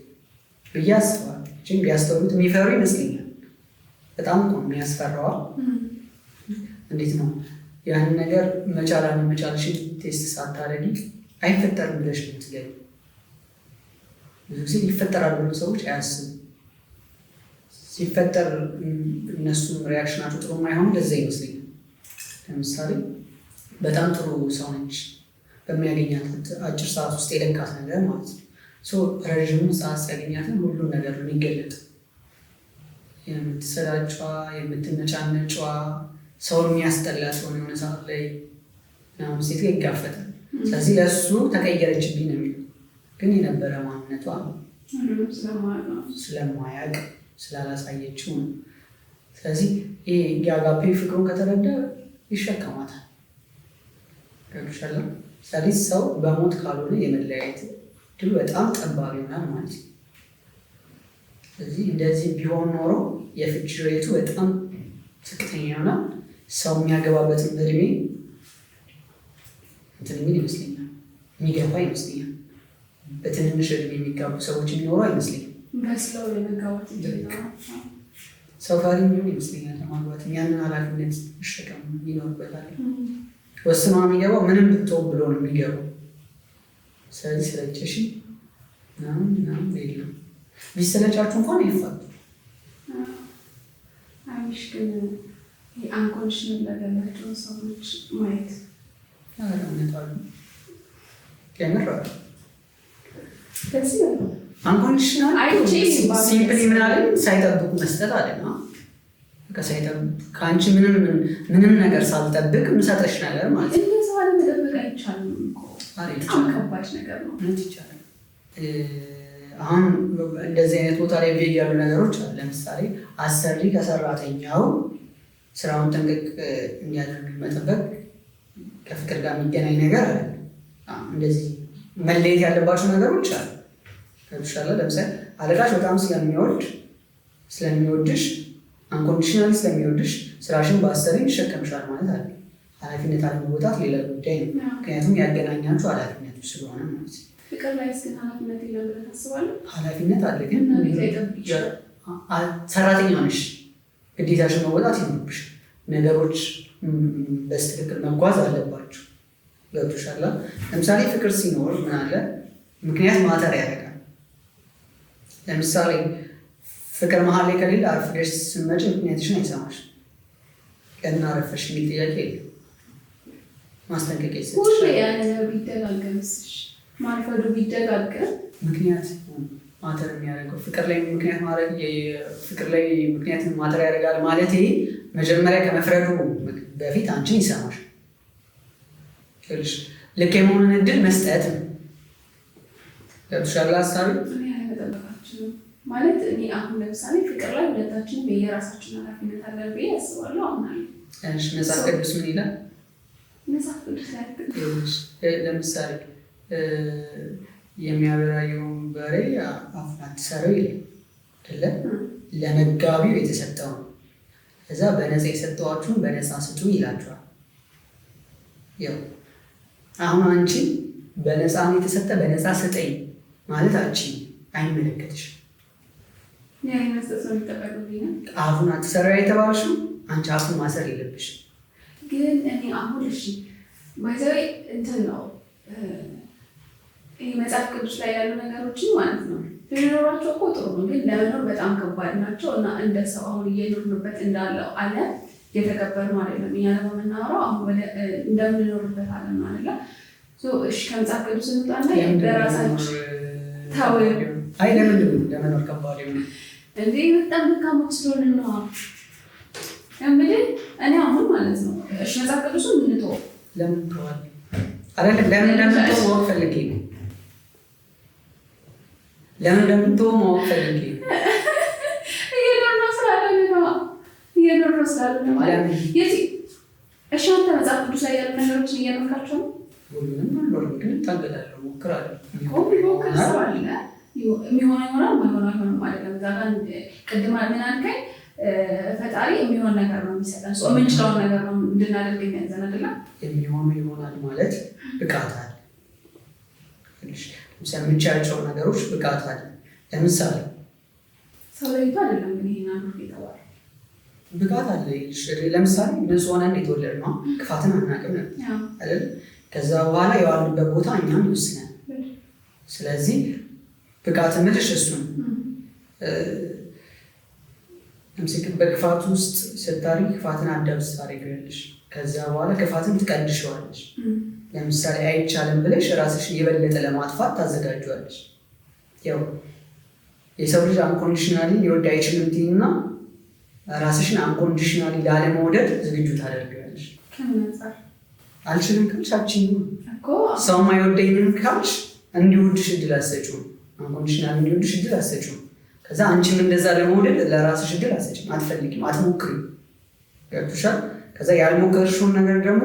Speaker 1: ብዬ አስባለሁ። ግን ቢያስተውሉት የሚፈሩ ይመስለኛል። በጣም እኮ የሚያስፈራዋል። እንዴት ነው ያንን ነገር መቻል አለመቻልሽን ቴስት ሳታደርጊ አይፈጠርም ብለሽ የምትገቢ ብዙ ጊዜ ይፈጠራል ብሎ ሰዎች አያስቡም። ሲፈጠር እነሱ ሪያክሽናቸው ጥሩ የማይሆኑ ለዛ ይመስለኛል። ለምሳሌ በጣም ጥሩ ሰው ነች፣ በሚያገኛት አጭር ሰዓት ውስጥ የለካት ነገር ማለት ነው። ረዥሙ ሰዓት ሲያገኛትን ሁሉም ነገር ነው የሚገለጥ። የምትሰዳጯ፣ የምትነጫነጯ፣ ሰውን የሚያስጠላት የሆነ ሰዓት ላይ ምናምን ሴት ጋር ይጋፈጣል። ስለዚህ ለእሱ ተቀየረችብኝ ነው የሚለው፣ ግን የነበረ ማንነቷ ስለማያውቅ ስላላሳየችው ነው። ስለዚህ ይህ የአጋፔ ፍቅሩን ከተረዳ ይሸከማታል። ገብቶሻል? ስለዚህ ሰው በሞት ካልሆነ የመለያየት ድሉ በጣም ጠባብ ይሆናል ማለት ነው። ስለዚህ እንደዚህ ቢሆን ኖሮ የፍቺ ሬቱ በጣም ዝቅተኛ ይሆናል። ሰው የሚያገባበትን እድሜ እንትን የሚል ይመስለኛል፣ የሚገፋ ይመስለኛል። በትንንሽ እድሜ የሚጋቡ ሰዎች የሚኖሩ አይመስለኝም። ሰው ፈሪ የሚሆን ይመስለኛል ለማግባት። ያንን ኃላፊነት መሸከም ይኖርበታል። ወስኖ የሚገባው ምንም ብትሆን ብሎ ነው የሚገባው። ስለዚህ ስለቸሽ ምናምን የለም። ቢሰለቻችሁ እንኳን ይፋቱ።
Speaker 2: አይሽ ግን አንኮንሽን ለገላቸውን ሰዎች ማየት
Speaker 1: እውነታሉ የምራሉ
Speaker 2: ደስ
Speaker 1: አንኮንዲሽናል ሲምፕሊ ምናምን ሳይጠብቁ መስጠት አለ ነው። ከአንቺ ምንም ነገር ሳልጠብቅ ምሰጠሽ ነገር ማለት ነው።
Speaker 2: እንደዛ መጠበቅ አይቻልም እኮ በጣም ከባድ ነገር ነው።
Speaker 1: ይቻላል። አሁን እንደዚህ አይነት ቦታ ላይ ቬግ ያሉ ነገሮች አሉ። ለምሳሌ አሰሪ ከሰራተኛው ስራውን ጠንቅቅ እንዲያደርግ መጠበቅ ከፍቅር ጋር የሚገናኝ ነገር አለ። እንደዚህ መለየት ያለባቸው ነገሮች አሉ። ከብሻለ ለምሳሌ አለቃሽ በጣም ስለሚወድሽ አንኮንዲሽናሊ ስለሚወድሽ ስራሽን በአሰሪኝ ይሸከምሻል ማለት አለ። ኃላፊነት አለመወጣት ሌላ ጉዳይ ነው። ምክንያቱም ያገናኛችሁ ኃላፊነቱ ስለሆነ ማለት ነው።
Speaker 2: ፍቅር ላይ ግን ኃላፊነት የለም ብለህ ታስባለህ?
Speaker 1: ኃላፊነት አለ፣ ግን ሰራተኛ ነሽ፣ ግዴታሽን መወጣት ይኖርብሽ። ነገሮች በስትክክል መጓዝ አለባቸው። ገብቶሻል? ለምሳሌ ፍቅር ሲኖር ምን አለ ምክንያት ማተር ያደርጋል። ለምሳሌ ፍቅር መሀል ላይ ከሌለ አርፍደሽ ስትመጪ ምክንያትሽን አይሰማሽ። ለምን አረፈሽ የሚል ጥያቄ የለም። ማስጠንቀቂያ
Speaker 2: ይሰጥሻል። ቢደጋገምስ ማርፈዱ ቢደጋገም
Speaker 1: ምክንያት ማተር የሚያደርገው ፍቅር ላይ ምክንያት ማተር ያደርጋል ማለት መጀመሪያ ከመፍረዱ በፊት አንቺን ይሰማሽ። ልክ የመሆኑን እድል መስጠት ነው። ገብቶሻል ሀሳቢ
Speaker 2: ማለት እኔ አሁን ለምሳሌ ፍቅር ላይ ሁለታችንም የየራሳችን ኃላፊነት አለን ብዬ አስባለሁ። አምናለሁ።
Speaker 1: መጽሐፍ ቅዱስ ምን ይላል?
Speaker 2: መጽሐፍ ቅዱስ ላይ
Speaker 1: ለምሳሌ የሚያበራየውን በሬ አፉን አትሰረው ይላል አይደለ? ለመጋቢው የተሰጠው ነው። ከዛ በነፃ የሰጠዋችሁን በነፃ ስጡ ይላችኋል። ያው አሁን አንቺ በነፃ ነው የተሰጠ፣ በነፃ ስጠኝ ማለት አንቺ አይመለከትሽም። አፉን አትሰረው የተባልሽው አንቺ አፉን ማሰር የለብሽም።
Speaker 2: ግን እኔ አሁን እሺ ባይዘይ እንትን ነው ይህ መጽሐፍ ቅዱስ ላይ ያሉ ነገሮችን ማለት ነው ሊኖራቸው እኮ ጥሩ ነው፣ ግን ለመኖር በጣም ከባድ ናቸው። እና እንደ ሰው አሁን እየኖርንበት እንዳለው ዓለም እየተከበሩ ማለት ነው። እኛ ደግሞ የምናወራው አሁን እንደምንኖርበት ዓለም ማለት ነው። እሺ ከመጽሐፍ ቅዱስ እንውጣና በራሳችን ታወ
Speaker 1: አይ ለመኖር ከባድ ነው
Speaker 2: እንዴ? በጣም ደካሞች ስለሆነ ነው እንግዲህ እኔ አሁን ማለት ነው እሺ መጽሐፍ ቅዱስን እንተው
Speaker 1: ለምን ተዋል አይደል? ለምን እንደምትተው ማወቅ ፈልጌ ነው። ለምን እንደምትተው ማወቅ ፈልጌ ነው።
Speaker 2: እየኖርነው ስላለ ነው ማለት እሺ አንተ መጽሐፍ ቅዱስ ላይ ያሉ ነገሮችን እየኖርካቸው ነው?
Speaker 1: ሁሉንም አልኖርም፣ ግን እታገላለሁ፣ እሞክራለሁ።
Speaker 2: ሞክር ሰው አለ የሚሆነው ይሆናል፣ ማይሆነው አይሆንም ማለት ነው። እዛ ጋር ቅድም ምን አልከኝ? ፈጣሪ የሚሆን ነገር ነው የሚሰጠን፣ የምንችለውን ነገር ነው እንድናደርግ የሚያዘን አይደለም።
Speaker 1: የሚሆነው ይሆናል ማለት ብቃት አለ። የምንችላቸው ነገሮች ብቃት አለ። ለምሳሌ
Speaker 2: ሰው ለይቶ አይደለም ግን ይሄን አንዱ የተባለ
Speaker 1: ብቃት አለ። ለምሳሌ ንጹህ ሆነን የተወለድነው ክፋትን አናውቅም አይደል? ከዛ በኋላ የዋልንበት ቦታ እኛም ይወስናል። ስለዚህ ብቃት ምልሽ እሱን በክፋት ውስጥ ስታሪ ክፋትን አዳብስ ታደርጊያለሽ። ከዛ በኋላ ክፋትን ትቀድሸዋለሽ። ለምሳሌ አይቻልም ብለሽ ራስሽን የበለጠ ለማጥፋት ታዘጋጇለሽ። ያው የሰው ልጅ አንኮንዲሽናሊ ሊወድ አይችልም እና ራስሽን አንኮንዲሽናሊ ላለመውደድ ዝግጁ ታደርጊያለሽ። አልችልም ካልሽ አልችልም፣ ሰው አይወደኝም ካልሽ እንዲወድሽ እድል አትሰጪውም። አንኮንዲሽናሊ እንዲወድሽ እድል አትሰጪውም። ከዛ አንቺም እንደዛ ለመውደድ ለራስሽ እድል አትሰጪም፣ አትፈልጊም፣ አትሞክሪም። ገብቶሻል? ከዛ ያልሞከርሽውን ነገር ደግሞ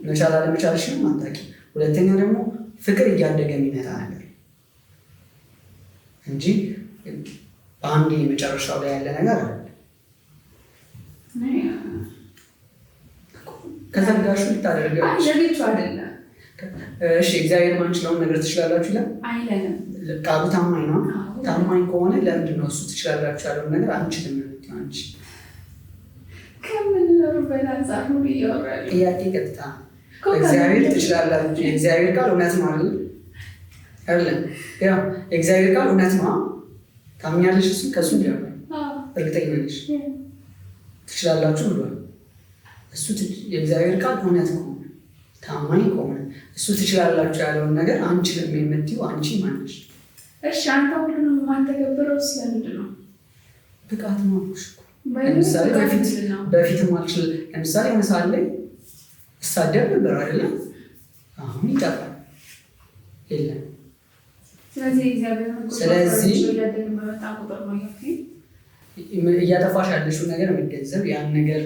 Speaker 1: መቻል አለመቻልሽንም አታውቂም። ሁለተኛ ደግሞ ፍቅር እያደገ የሚመጣ ነገር እንጂ በአንድ የመጨረሻው ላይ ያለ ነገር አለ። ከዘጋሹ ልታደርገው
Speaker 2: አይደለም።
Speaker 1: እሺ እግዚአብሔር ማንችለውን ነገር ትችላላችሁ ይላል
Speaker 2: አይለንም።
Speaker 1: ቃሉ ታማኝ ነው። ታማኝ ከሆነ ለምንድን ነው እሱ ትችላላችሁ ያለውን ነገር አንችልም? አንቺ
Speaker 2: ከምንኖርበት አንጻር ነው እያወራለሁ።
Speaker 1: ጥያቄ ቀጥታ እግዚአብሔር ትችላላችሁ። የእግዚአብሔር ቃል እውነት ነው አይደለም? ያው የእግዚአብሔር ቃል እውነት ነው። ታምኛለሽ? እሱ ከእሱ ጀምሮ እርግጠኛ ነሽ ትችላላችሁ ብሏል። እሱ የእግዚአብሔር ቃል እውነት ከሆነ ታማኝ ከሆነ እሱ ትችላላችሁ ያለውን ነገር አንችልም የምትይው አንቺ ማነሽ?
Speaker 2: እሺ አንተ ሁሉንም የማንተገብረው ስለምንድን ነው?
Speaker 1: ብቃት ነው። ለምሳሌ በፊትም አልችል። ለምሳሌ የሆነ ሰዓት ላይ እሳደብ ነበር አይደለም? አሁን ይጠፋል የለም። ስለዚህ እያጠፋሽ ያለሽው ነገር መገንዘብ፣ ያን ነገር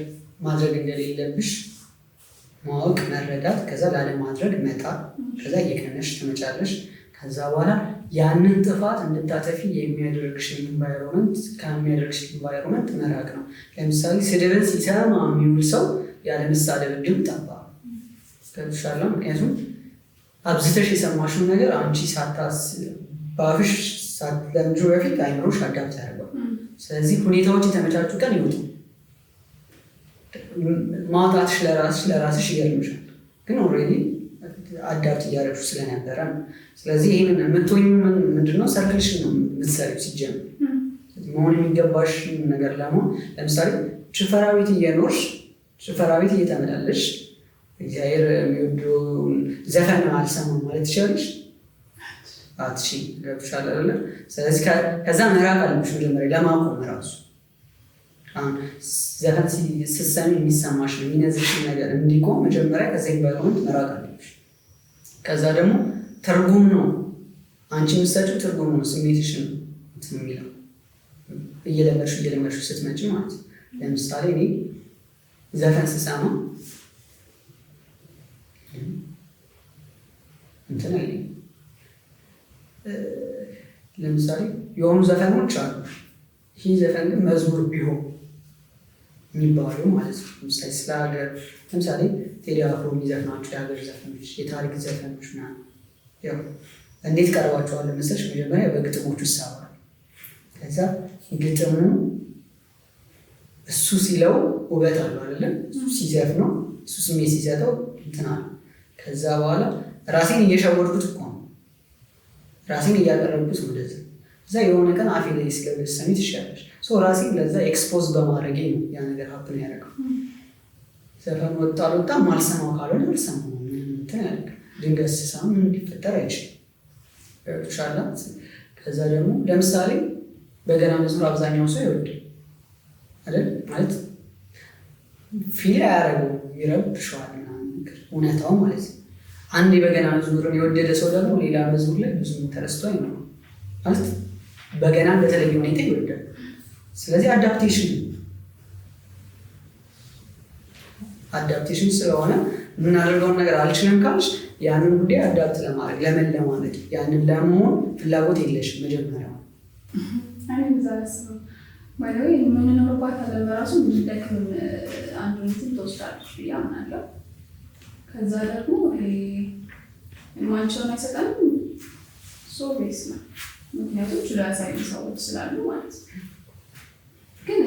Speaker 1: ማድረግ እንደሌለብሽ ማወቅ መረዳት፣ ከዛ ላለማድረግ መጣር፣ ከዛ እየቀነሽ ትመጫለሽ። ከዛ በኋላ ያንን ጥፋት እንድታጠፊ የሚያደርግሽን ኢንቫይሮመንት መራቅ ነው። ለምሳሌ ስድብን ሲሰማ የሚውል ሰው ያለ መሳደብ እድል ጠባ ገብቶሻል። ምክንያቱም አብዝተሽ የሰማሽውን ነገር አንቺ በአፍሽ ሳትለምጁ በፊት አይምሮሽ አዳፕት ያደርገው። ስለዚህ ሁኔታዎች የተመቻቹ ቀን ይወጡ ማውጣትሽ ለራስሽ ይገርምሻል፣ ግን ኦልሬዲ አዳፕት እያደረግሹ ስለነበረ ነው። ስለዚህ ይህንን የምትሆኝ ምንድነው ሰርክልሽን ነው የምትሰሪው ሲጀምር መሆን የሚገባሽ ነገር ለመሆን። ለምሳሌ ጭፈራ ቤት እየኖርሽ ጭፈራ ቤት እየተመላለሽ እግዚአብሔር የሚወደውን ዘፈን አልሰማም ማለት ትችላለሽ? አትችይም። ገብቶሻል አይደለ? ስለዚህ ከዛ መራቅ አለብሽ መጀመሪያ ለማቆም ራሱ። አሁን ዘፈን ስትሰሚ የሚሰማሽ ነው የሚነዝርሽን ነገር እንዲቆም መጀመሪያ ከዛ ኢንቫይሮመንት መራቅ አለብሽ። ከዛ ደግሞ ትርጉም ነው አንቺ የምትሰጪው ትርጉም ነው ስሜትሽን የሚለው እየለመድሽ ስትመጪ ማለት ነው። ለምሳሌ እኔ ዘፈን ስሰማ እንትን አይለኝም። ለምሳሌ የሆኑ ዘፈኖች አሉ፣ ይህ ዘፈን ግን መዝሙር ቢሆን የሚባሉ ማለት ነው። ለምሳሌ ስለ ሀገር ለምሳሌ ቴዲ አፍሮ የሚዘፍናቸው የሀገር ዘፈኖች፣ የታሪክ ዘፈኖች ምናምን ያው እንዴት ቀርባቸዋል መሰለሽ? መጀመሪያ በግጥሞቹ ይሳባል። ከዛ ግጥሙ እሱ ሲለው ውበት አለው አይደለም? እሱ ሲዘፍነው እሱ ስሜት ሲሰጠው እንትን አለ። ከዛ በኋላ ራሴን እየሸወድኩት እኮ ነው፣ ራሴን እያቀረብኩት ወደዚህ። እዛ የሆነ ቀን አፌ ላይ ስለሰሚ ትሻለሽ። ራሴን ለዛ ኤክስፖዝ በማድረግ ነው ያ ነገር ሀፕን ያደረገው። ዘፈን ወጣ አልወጣም ማልሰማው ካልሆነ አልሰማው እንትን ያደርግ ድንገት ስሰማ ምን ሊፈጠር አይችልም። ሻላት ከዛ ደግሞ ለምሳሌ በገና መዝሙር አብዛኛው ሰው ይወድ አይደል? ማለት ፊል አያደርገው ይረብሸዋል ነገር እውነታው ማለት ነው። አንድ የበገና መዝሙርን የወደደ ሰው ደግሞ ሌላ መዝሙር ላይ ብዙ ተረስቶ አይኖርም ማለት በገናን በተለየ ሁኔታ ይወዳል። ስለዚህ አዳፕቴሽን ስለሆነ የምናደርገውን ነገር አልችልም ካልሽ ያንን ጉዳይ አዳፕት ለማድረግ ለመለማመድ ያንን ለመሆን ፍላጎት የለሽም መጀመሪያ።
Speaker 2: የምንኖርባት አለም በራሱ ምንደክም አንዱ እንትን ትወስዳለች ብዬ አምናለሁ። ከዛ ደግሞ ማንቸውን አይሰጠንም ሶቤስ ነው፣ ምክንያቱም ችሎ ያሳዩ ሰዎች ስላሉ ማለት ነው። ግን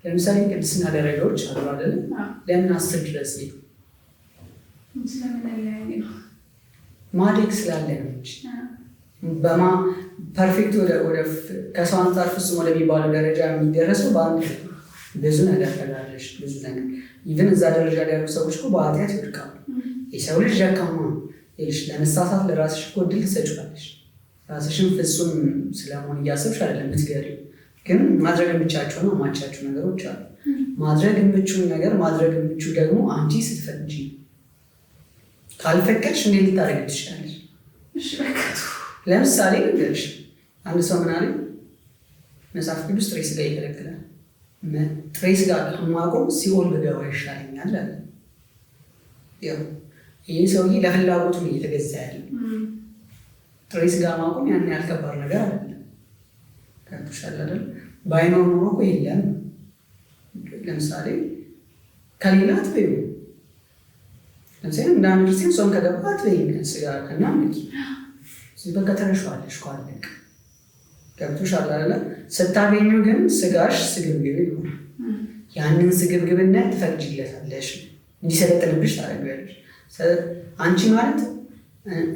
Speaker 1: ለምሳሌ ቅድስና ደረጃዎች አሉ አይደለም? ለምን 10 ድረስ ሄዱ? ማደግ ስላለ ነው እንጂ ፐርፌክት ወደ ከሰው አንጻር ፍጹም ወደሚባለው ደረጃ የሚደረሰው በአንድ ብዙ ነገር ተጋለሽ ብዙ ነገር ኢቨን እዛ ደረጃ ላይ ያሉ ሰዎች እኮ በኃጢአት ይወድቃሉ። የሰው ልጅ ደካማ ነው። ለመሳሳት ለራስሽ እኮ እድል ትሰጪዋለሽ። ራስሽን ፍጹም ስለመሆን እያሰብሽ አይደለም የምትገሪው፣ ግን ማድረግ የምቻቸው ነው ማቻቸው ነገሮች አሉ። ማድረግ የምችውን ነገር ማድረግ የምችው ደግሞ አንቺ ስትፈቅጂ። ካልፈቀድሽ እንዴት ልታደርግ ትችላለሽ? ለምሳሌ ነገርሽ አንድ ሰው ምን አለ? መጽሐፍ ቅዱስ ጥሬ ስጋ ይከለክላል። ጥሬ ስጋ ከማቆም ሲኦል ብገባ ይሻለኛል አለ። ይህ ሰውዬ ለፍላጎቱ ነው እየተገዛ ያለ። ጥሬ ስጋ ማቆም ያን ያህል ከባድ ነገር አይደለም። ከብሻል አይደል? ባይኖር ኖሮ እኮ የለም። ለምሳሌ ከሌላ አትበይው። ለምሳሌ እንደ አንድ ክርስቲያን ጾም ከገባ አትበይም ስጋ እና ምኪ በቃ ተረሻዋለሽ እኮ አለቅ። ገብቶሻል አይደለ? ስታገኙ ግን ስጋሽ ስግብግብ ይሆናል። ያንን ስግብግብነት ትፈቅጂለታለሽ፣ እንዲሰለጥንብሽ ታደርጊያለሽ። አንቺ ማለት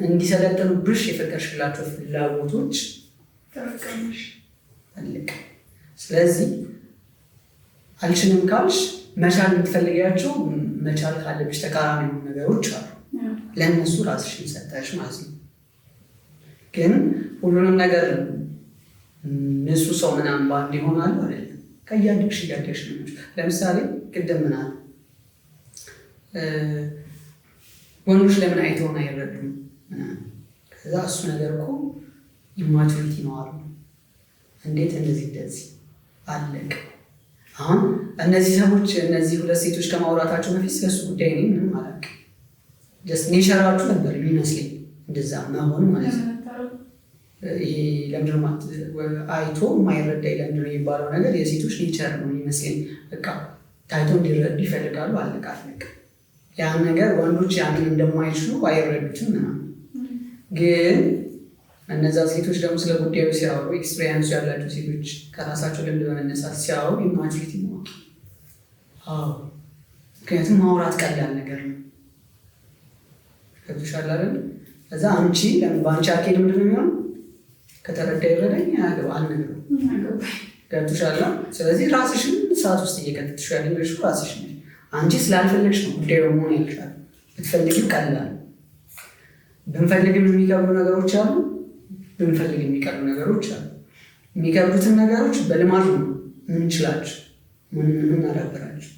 Speaker 1: እንዲሰለጥኑብሽ የፈቀድሽላቸው ፍላጎቶች ተፈቀምሽ አለቅ። ስለዚህ አልችልም ካልሽ መቻል የምትፈልጊያቸው መቻል ካለብሽ ተቃራኒ የሆኑ ነገሮች አሉ። ለእነሱ ራስሽን ሰጠሽ ማለት ነው። ግን ሁሉንም ነገር ንጹህ ሰው ምናምን በአንድ ይሆናሉ አይደለም። ከእያደግሽ እያደግሽ ነው። ለምሳሌ ቅድም ምናምን ወንዶች ለምን አይተውን አይረዱም ምናምን፣ ከዛ እሱ ነገር እኮ ኢማቹሪቲ ነው አሉ። እንዴት እንደዚህ አለቅ። አሁን እነዚህ ሰዎች እነዚህ ሁለት ሴቶች ከማውራታቸው በፊት ስለሱ ጉዳይ እኔ ምንም አላውቅም። ጀስት ኔቸራችሁ ነበር የሚመስለኝ እንደዛ መሆን ማለት ነው። ይሄ ለምንድነው አይቶ የማይረዳ ለምንድነው የሚባለው ነገር የሴቶች ኔቸር ነው የሚመስለኝ። በቃ ታይቶ እንዲረዱ ይፈልጋሉ። አለቃት ነቅ ያን ነገር ወንዶች ያንን እንደማይችሉ አይረዱትም ምናምን። ግን እነዛ ሴቶች ደግሞ ስለ ጉዳዩ ሲያወሩ ኤክስፔሪንስ ያላቸው ሴቶች ከራሳቸው ልምድ በመነሳት ሲያወሩ ኢማቹሪቲ ነው። ምክንያቱም ማውራት ቀላል ነገር ነው። ገብቶሻል አይደል? ከዛ አንቺ በአንቺ አኬድ ምንድን ነው የሚሆነው? ከተረዳ ይረዳኝ ያገባ አልነገሩ ገብቶሻል። ስለዚህ ራስሽን ሰዓት ውስጥ እየከተትሽ ያለሽ ራስሽ ነሽ። አንቺ ስላልፈለግሽ ነው ጉዳዩ መሆን ያልሻል። ብትፈልግም ቀላል፣ ብንፈልግም የሚከብዱ ነገሮች አሉ፣ ብንፈልግ የሚቀሉ ነገሮች አሉ። የሚከብዱትን ነገሮች በልማድ ነው ምንችላቸው ምናዳበራቸው።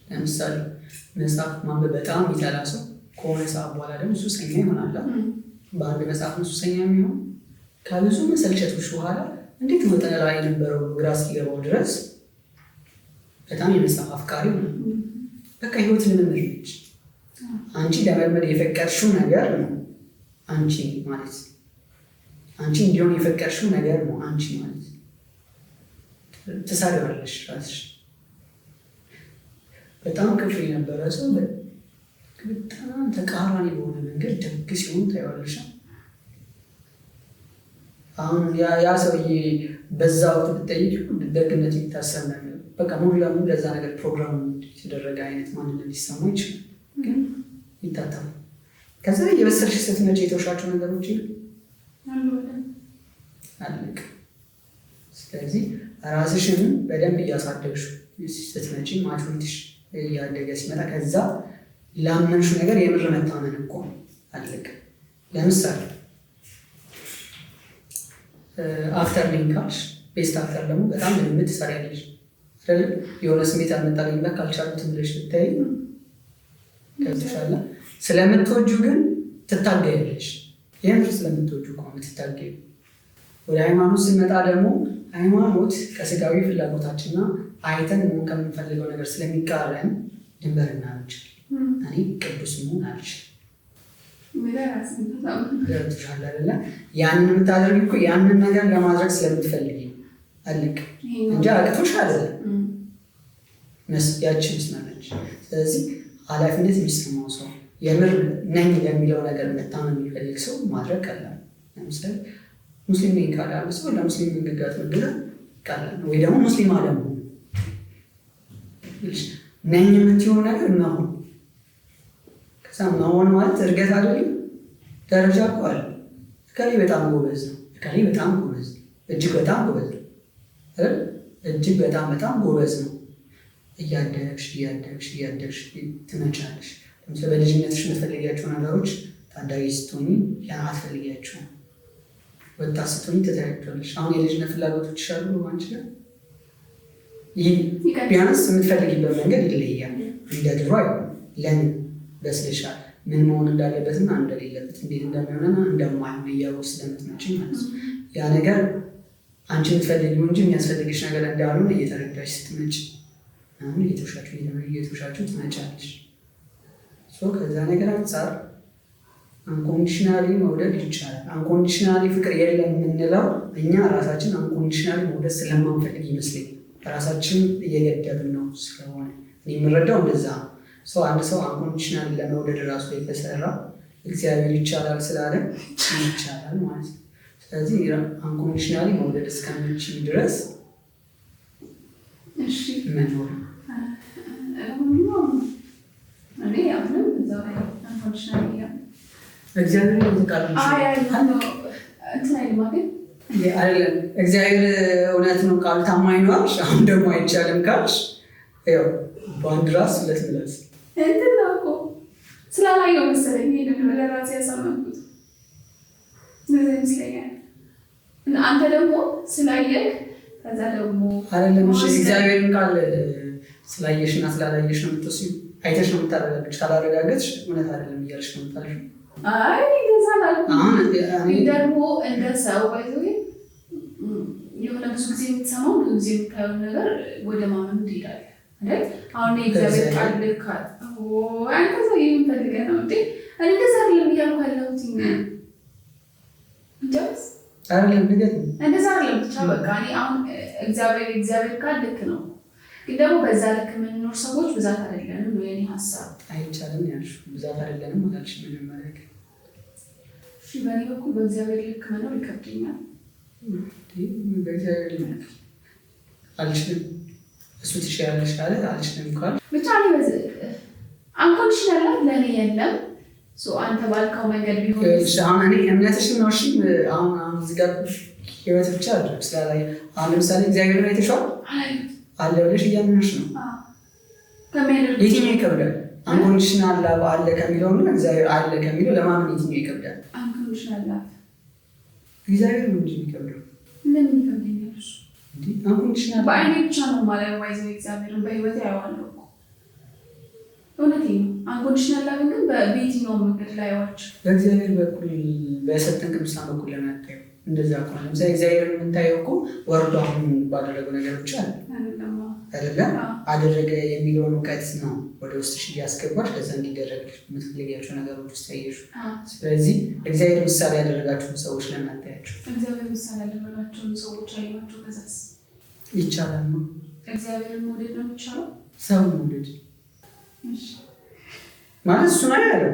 Speaker 1: ለምሳሌ መጽሐፍ ማንበብ በጣም የሚጠላ ሰው ከሆነ ሰዓት በኋላ ደግሞ ሱሰኛ ይሆናል። በአንድ መጽሐፍ ነው ሱሰኛ የሚሆን። ከብዙ መሰልቸቶች በኋላ እንዴት መጠላ የነበረው ግራ እስኪገባው ድረስ በጣም የመጽሐፍ አፍቃሪ ሆነ። በቃ ህይወት ልምምድ ነች። አንቺ ለመልመድ የፈቀድሽው ነገር ነው አንቺ ማለት። አንቺ እንዲሆን የፈቀድሽው ነገር ነው አንቺ ማለት። ትሳደዋለሽ ራስሽ። በጣም ክፉ የነበረ ሰው በጣም ተቃራኒ በሆነ መንገድ ደግ ሲሆን ታይዋለሽ። አሁን ያ ሰውዬ በዛ ወቅት ብትጠይቅ ደግነት የሚታሰብ ነገር በቃ ሙሉ ለሙሉ ለዛ ነገር ፕሮግራም የተደረገ አይነት ማንነት ሊሰማ ይችላል፣ ግን ይታተማል። ከዛ የበሰልሽ ስትመጪ የተውሻቸው ነገሮች አለቅ። ስለዚህ ራስሽን በደንብ እያሳደግሽ ስትመጪ ማቹሪቲሽ እያደገ ሲመጣ ከዛ ላመንሹ ነገር የምር መታመን እኮ አለቅ። ለምሳሌ አክተር ነኝ ካልሽ ቤስት አክተር ደግሞ በጣም ልምድ ትሰሪያለሽ አይደል? የሆነ ስሜት አልመጣልኝም ካልቻሉት ብለሽ ብታይ ከብትሻለ። ስለምትወጁ ግን ትታገያለሽ። ይህን ስለምትወጁ እኮ የምትታገዩ። ወደ ሃይማኖት ስንመጣ ደግሞ ሃይማኖት ከስጋዊ ፍላጎታችንና አይተን መሆን ከምንፈልገው ነገር ስለሚቃረን ድንበር እናንችል። እኔ ቅዱስ መሆን አልችልም። ገብቶሻል አይደለ? ያንን የምታደርግ እኮ ያንን ነገር ለማድረግ ስለምትፈልጊ አለቅ እንጂ አቅቶሽ አይደለም። ያቺ ምስመነች። ስለዚህ ኃላፊነት የሚሰማው ሰው የምር ነኝ ለሚለው ነገር መታመን የሚፈልግ ሰው ማድረግ ቀላል። ለምሳሌ ሙስሊም ነኝ ካለ አንድ ሰው ለሙስሊም መንገጋት መድረ ቀላል ነው። ወይ ደግሞ ሙስሊም አለመሆን ነኝ የምትሆን ነገር መሆን። ከዛ መሆን ማለት እርገት አይደለም። ደረጃ እኮ አለ። እከሌ በጣም ጎበዝ ነው፣ እከሌ በጣም ጎበዝ ነው፣ እጅግ በጣም ጎበዝ ነው፣ እጅግ በጣም ጎበዝ ነው። እያደግሽ ትመጫለሽ። ለምሳሌ በልጅነትሽ የምትፈልጊያቸው ነገሮች ታዳጊ ስትሆኚ ያን አትፈልጊያቸውም። ወጣት ስትሆኚ ትተያቸዋለሽ። አሁን የልጅነት ፍላጎቶች አሉ አንቺ ጋር። ይህ ቢያንስ የምትፈልጊበት መንገድ ይለያል። እንደ ድሮ አይሆንም። ለምን በስልሻል ምን መሆን እንዳለበትና እንደሌለበት እንዴት እንደሚሆንና እንደማይሆን እያወቅሽ ስለምትመጪ ማለት ነው። ያ ነገር አንቺ የምትፈልጊው እንጂ የሚያስፈልግሽ ነገር እንዳልሆነ እየተረዳሽ ስትመጪ አሁን እየተውሻችሁ ትመጫለሽ። ከዛ ነገር አንጻር አንኮንዲሽናሊ መውደድ ይቻላል። አንኮንዲሽናሊ ፍቅር የለም የምንለው እኛ ራሳችን አንኮንዲሽናሊ መውደድ ስለማንፈልግ ይመስለኛል። ራሳችን እየገደብን ነው ስለሆነ የምንረዳው እንደዛ ነው። አንድ ሰው አንኮንዲሽናሊ ለመውደድ ራሱ የተሰራ እግዚአብሔር ይቻላል ስላለ ይቻላል ማለት ነው። ስለዚህ አንኮንዲሽናሊ መውደድ እስከምንችል ድረስ መኖር እግዚአብሔር እውነት ነው ቃሉ ታማኝ ነው አልሽ። አሁን ደግሞ አይቻልም ካልሽ በአንድ ራስ ሁለት ምላስ
Speaker 2: እንትን ነው እኮ ስላላየው መሰለኝ ለራሴ ያሳመንኩት እንደዚህ ይመስለኛል። አንተ ደግሞ ስላየህ ከዛ ደግሞ
Speaker 1: አይደለም እግዚአብሔርን ቃል ስላየሽና ስላላየሽ ነው የምትወስጂው። አይተሽ ነው የምታረጋግጥሽ። ካላረጋገጥሽ እውነት አይደለም እያልሽ ነው የምታልሽው።
Speaker 2: አይ እንደዛ ደግሞ እንደ ሰው የሆነ ብዙ ጊዜ የምትሰማው ብዙ ጊዜ የምታየው ነገር ወደ ማመን ትሄዳለህ አይደል? አሁን የእግዚአብሔር ቃል ልካል አንተ ሰው የምፈልገህ ነው እንዴ? እንደዛ አይደለም እያልኩ ያለሁት እንጃስ
Speaker 1: አይደለም ነገር
Speaker 2: እንደዛ አይደለም። ብቻ በቃ እኔ አሁን እግዚአብሔር ቃል ልክ ነው፣ ግን ደግሞ በዛ ልክ የምንኖር ሰዎች ብዛት አይደለንም ነው የኔ ሀሳብ።
Speaker 1: አይቻልም ያልሽ ብዛት አይደለንም አላልሽ መጀመሪያ ግን
Speaker 2: በእኔ በኩል በእግዚአብሔር ልክ መኖር ይከብደኛል።
Speaker 1: በእግዚአብሔር ልክ አልችልም። እሱ ትችያለሽ ካለ አልችልም ካል
Speaker 2: ብቻ አንኮንዲሽናል ለእኔ የለም። አንተ ባልከው መንገድ ቢሆን
Speaker 1: አሁን እኔ እምነትሽን ነው። እሺ አሁን እዚህ ጋር ህይወት ብቻ አይደለም ስላላይ አሁን ለምሳሌ እግዚአብሔርን አይተሽዋል አለ ብለሽ እያምንሽ ነው። የትኛው ይከብዳል? አንኮንዲሽናል ላቭ አለ ከሚለው እና እግዚአብሔር አለ ከሚለው ለማመን የትኛው ይከብዳል?
Speaker 2: አንኮንዲሽናል ላቭ
Speaker 1: እግዚአብሔር ነው እንጂ የሚከብደው።
Speaker 2: ለምን ይከብደኛል? እሱ
Speaker 1: አንኮንዲሽናል
Speaker 2: በአይኔ ብቻ ነው ማለት ዋይዘው እግዚአብሔርን በህይወቴ አየዋለሁ እኮ እውነቴን ነው። አንኮንዲሽናል ላቭ ግን በየትኛው መንገድ ላይ አየዋለሁ?
Speaker 1: በእግዚአብሔር በኩል በሰጠን ቅዱሳን በኩል ለማታየው እንደዛ እኮ ነው። ለምሳሌ እግዚአብሔርን የምታየው እኮ ወርዶ አሁን ባደረገው ነገር ብቻ አይደለም አደረገ የሚለውን እውቀት ነው ወደ ውስጥሽ እያስገባሽ ከዛ እንዲደረግ የምትፈልጊያቸው ነገሮች ውስጥ ያየሽው። ስለዚህ እግዚአብሔር ምሳሌ ያደረጋቸውን ሰዎች ለማታያቸው
Speaker 2: እግዚአብሔር ምሳሌ ያደረጋቸውን ሰዎች አየኋቸው። ከዛስ
Speaker 1: ይቻላል ነው
Speaker 2: እግዚአብሔርን መውደድ ነው የሚቻለው።
Speaker 1: ሰው መውደድ ማለት እሱ ነው ያለው።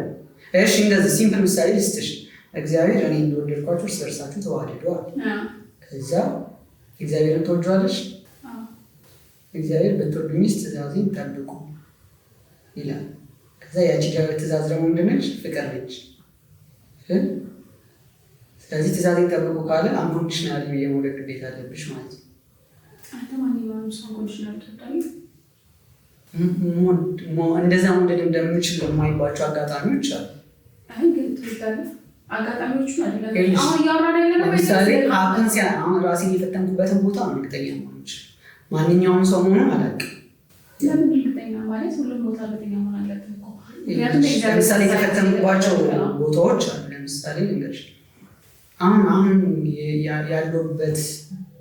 Speaker 1: እሺ እንደዚህ ሲምፕል ምሳሌ ልስጥሽ። እግዚአብሔር እኔ እንደወደድኳችሁ እርስ በርሳችሁ ተዋደዱ አለ። ከዛ እግዚአብሔርን ትወጂዋለሽ? እግዚአብሔር በትወዱኝስ ትእዛዜን ጠብቁ ይላል። ከዛ ያቺ ትእዛዝ ደግሞ ምንድን ነች? ፍቅር ነች። ስለዚህ ትእዛዜን ጠብቁ ካለ አንኮንዲሽናሊ የመውደድ ግዴታ አለብሽ ማለት ነው።
Speaker 2: አንተ ማንኛውንም ሰው አንኮንዲሽናሊ ትወዳለህ?
Speaker 1: እንደዛ መውደድ እንደምችል የማይባቸው አጋጣሚዎች አሉ።
Speaker 2: ግን ትወዳለህ? አጋጣሚዎቹን አይደለም አሁን እያወራን ያለነው።
Speaker 1: ለምሳሌ አሁን ራሴን የፈተንኩበትን ቦታ ነው እርግጠኛ መሆን ይችላል። ማንኛውም ሰው መሆኑን አላውቅም።
Speaker 2: ለምን እርግጠኛ ማለት ሁሉም ቦታ እርግጠኛ መሆን አለብን እኮ።
Speaker 1: ለምሳሌ የተፈተንኩባቸው ቦታዎች አሉ። ለምሳሌ ልንገርሽ፣ አሁን ያለሁበት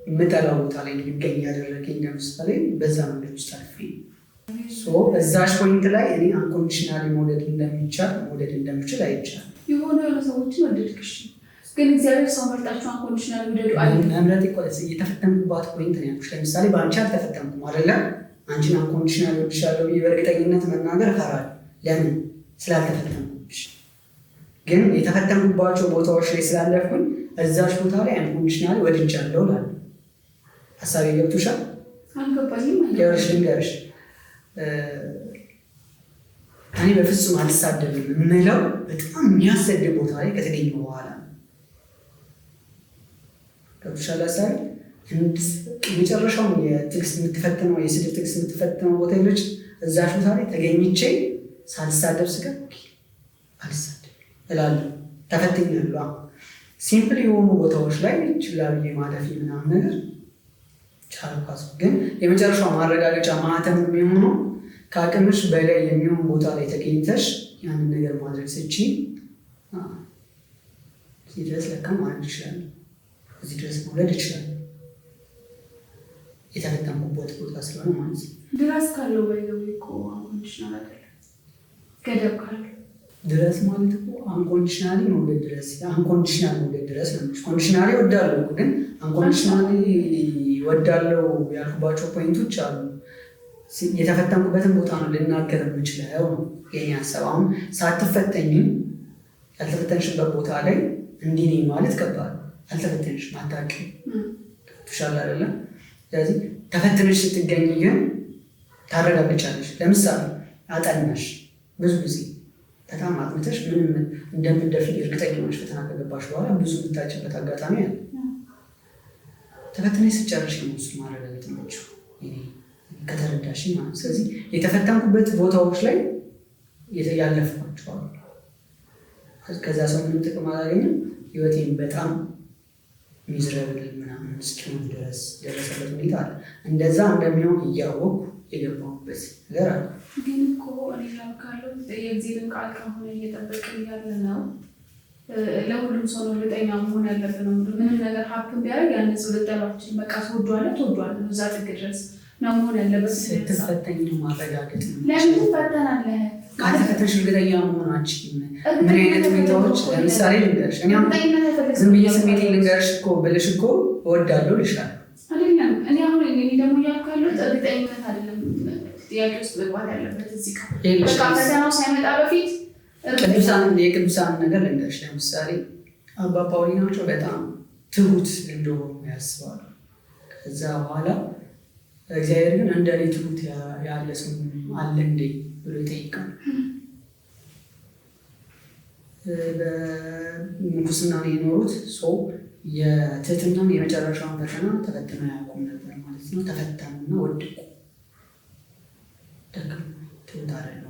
Speaker 1: የምጠላው ቦታ ላይ የሚገኝ ያደረገኝ ለምሳሌ በዛ መንገድ ውስጥ አልፌ እዛሽ ፖይንት ላይ እኔ አንኮንዲሽናሊ መውደድ እንደሚቻል መውደድ እንደምችል አይቻልም።
Speaker 2: የሆነ ሰዎችን ወደድክሽ፣ ግን እግዚአብሔር ሰው መርጣችሁ አንኮንዲሽናሊ ወደዱ አለ።
Speaker 1: እምነት የተፈተንኩባት ፖይንት ነው ያልኩሽ። ለምሳሌ በአንቺ አልተፈተንኩም አይደለ? አንቺን አንኮንዲሽናሊ ወድሻለሁ በእርግጠኝነት መናገር እፈራለሁ። ለምን? ስላልተፈተንኩብሽ። ግን የተፈተንኩባቸው ቦታዎች ላይ ስላለፍኩኝ እዛሽ ቦታ ላይ አንኮንዲሽናሊ ወድጃለሁ እላለሁ። ሀሳቤ ገብቶሻል?
Speaker 2: አልገባኝም።
Speaker 1: ልንገርሽ እኔ በፍጹም አልሳደብም የምለው በጣም የሚያሰድብ ቦታ ላይ ከተገኘ በኋላ ገብቶሻል ሳይ መጨረሻውን የትዕግስት የምትፈተነው የስድብ ትዕግስት የምትፈተነው ቦታ ልጅ እዛ ቦታ ላይ ተገኝቼ ሳልሳደብ ስቀር አልሳደብ እላለሁ። ተፈትኛለሁ። ሲምፕል የሆኑ ቦታዎች ላይ ችላ ብዬ ማለፍ ምናምን ነገር ቻልኳስ። ግን የመጨረሻው ማረጋገጫ ማህተም የሚሆነው ከአቅምሽ በላይ የሚሆን ቦታ ላይ ተገኝተሽ ያንን ነገር ማድረግ ስትችይ እዚህ ድረስ ለካ ማድረግ ይችላል፣ እዚህ ድረስ መውለድ ይችላል። የተፈተንኩበት ቦታ ስለሆነ ማለት ነው።
Speaker 2: ድረስ ካለው ባይዘው እኮ አንኮንዲሽናል አይደለም፣ ገደብ ካለው
Speaker 1: ድረስ ማለት እኮ አንኮንዲሽናሊ መውለድ ድረስ አንኮንዲሽናል መውለድ ድረስ ነው። ኮንዲሽናሊ ወዳለው ግን አንኮንዲሽናሊ ወዳለው ያልኩባቸው ፖይንቶች አሉ። የተፈተንኩበትን ቦታ ነው ልናገር የምችለው ነው የኔ ሀሳብ። አሁን ሳትፈተኝም ያልተፈተንሽበት ቦታ ላይ እንዲህ ነኝ ማለት ከባድ። አልተፈተንሽም አታውቂም። ትሻል አይደለም። ስለዚህ ተፈትነሽ ስትገኝ ግን ታረጋግጫለሽ። ለምሳሌ አጠናሽ ብዙ ጊዜ በጣም አጥንተሽ ምንም እንደምትደፍሪ እርግጠኛ ሆነሽ ፈተና ከገባሽ በኋላ ብዙ የምታጭበት አጋጣሚ አለ። ተፈትነሽ ስትጨርሽ ነው እሱ ማረጋገጥ ናቸው ከተረዳሽ ማለት። ስለዚህ የተፈተንኩበት ቦታዎች ላይ ያለፍኳቸዋል። ከዛ ሰው ምንም ጥቅም አላገኝም። ህይወቴን በጣም ሚዝረብል ምናምን እስኪሆን ድረስ ደረሰበት ሁኔታ አለ። እንደዛ እንደሚሆን እያወቅኩ የገባሁበት ነገር አለ።
Speaker 2: ግን እኮ እኔ ካለው የእግዚአብሔርን ቃል ከሆነ እየጠበቅን ያለ ነው። ለሁሉም ሰው ነው እርግጠኛ መሆን ያለብን። ምንም ነገር ሀፕን ቢያደርግ ያንን ሰው ልጠሏችን በቃ ትወዷለህ እዛ ጥግ ድረስ ነው መሆን ያለበት።
Speaker 1: ስትፈተኝ ነው ማረጋገጥ ነው።
Speaker 2: ለምን ትፈተናለህ?
Speaker 1: ካልተፈተንሽ እርግጠኛ መሆናችን ምን አይነት ሁኔታዎች ለምሳሌ ልንገርሽ። እኔ ዝም ብዬ ስሜቴን ልንገርሽ እኮ ብልሽ እኮ እወዳለሁ ልሻለሁ
Speaker 2: አይደለም። እኔ አሁን ደግሞ እያልኩ ያለሁት እርግጠኝነት አይደለም ጥያቄ ውስጥ መግባት ያለበት እዚህ በቃ ፈተናው ሳይመጣ በፊት
Speaker 1: የቅዱሳን ነገር ልንገርሽ። ለምሳሌ አባ ጳውሊናቸው በጣም ትሁት እንደሆኑ ያስባሉ። ከዛ በኋላ እግዚአብሔር ግን እንደ እኔ ትሁት ያለ ሰው አለ እንዴ ብሎ ይጠይቃል። በምንኩስና ነው የኖሩት። ሰው የትህትናን የመጨረሻውን ፈተና ተፈትነው አያውቁም ነበር ማለት ነው። ተፈተኑና ወደቁ። ደግሞ ትሁት አይደለም።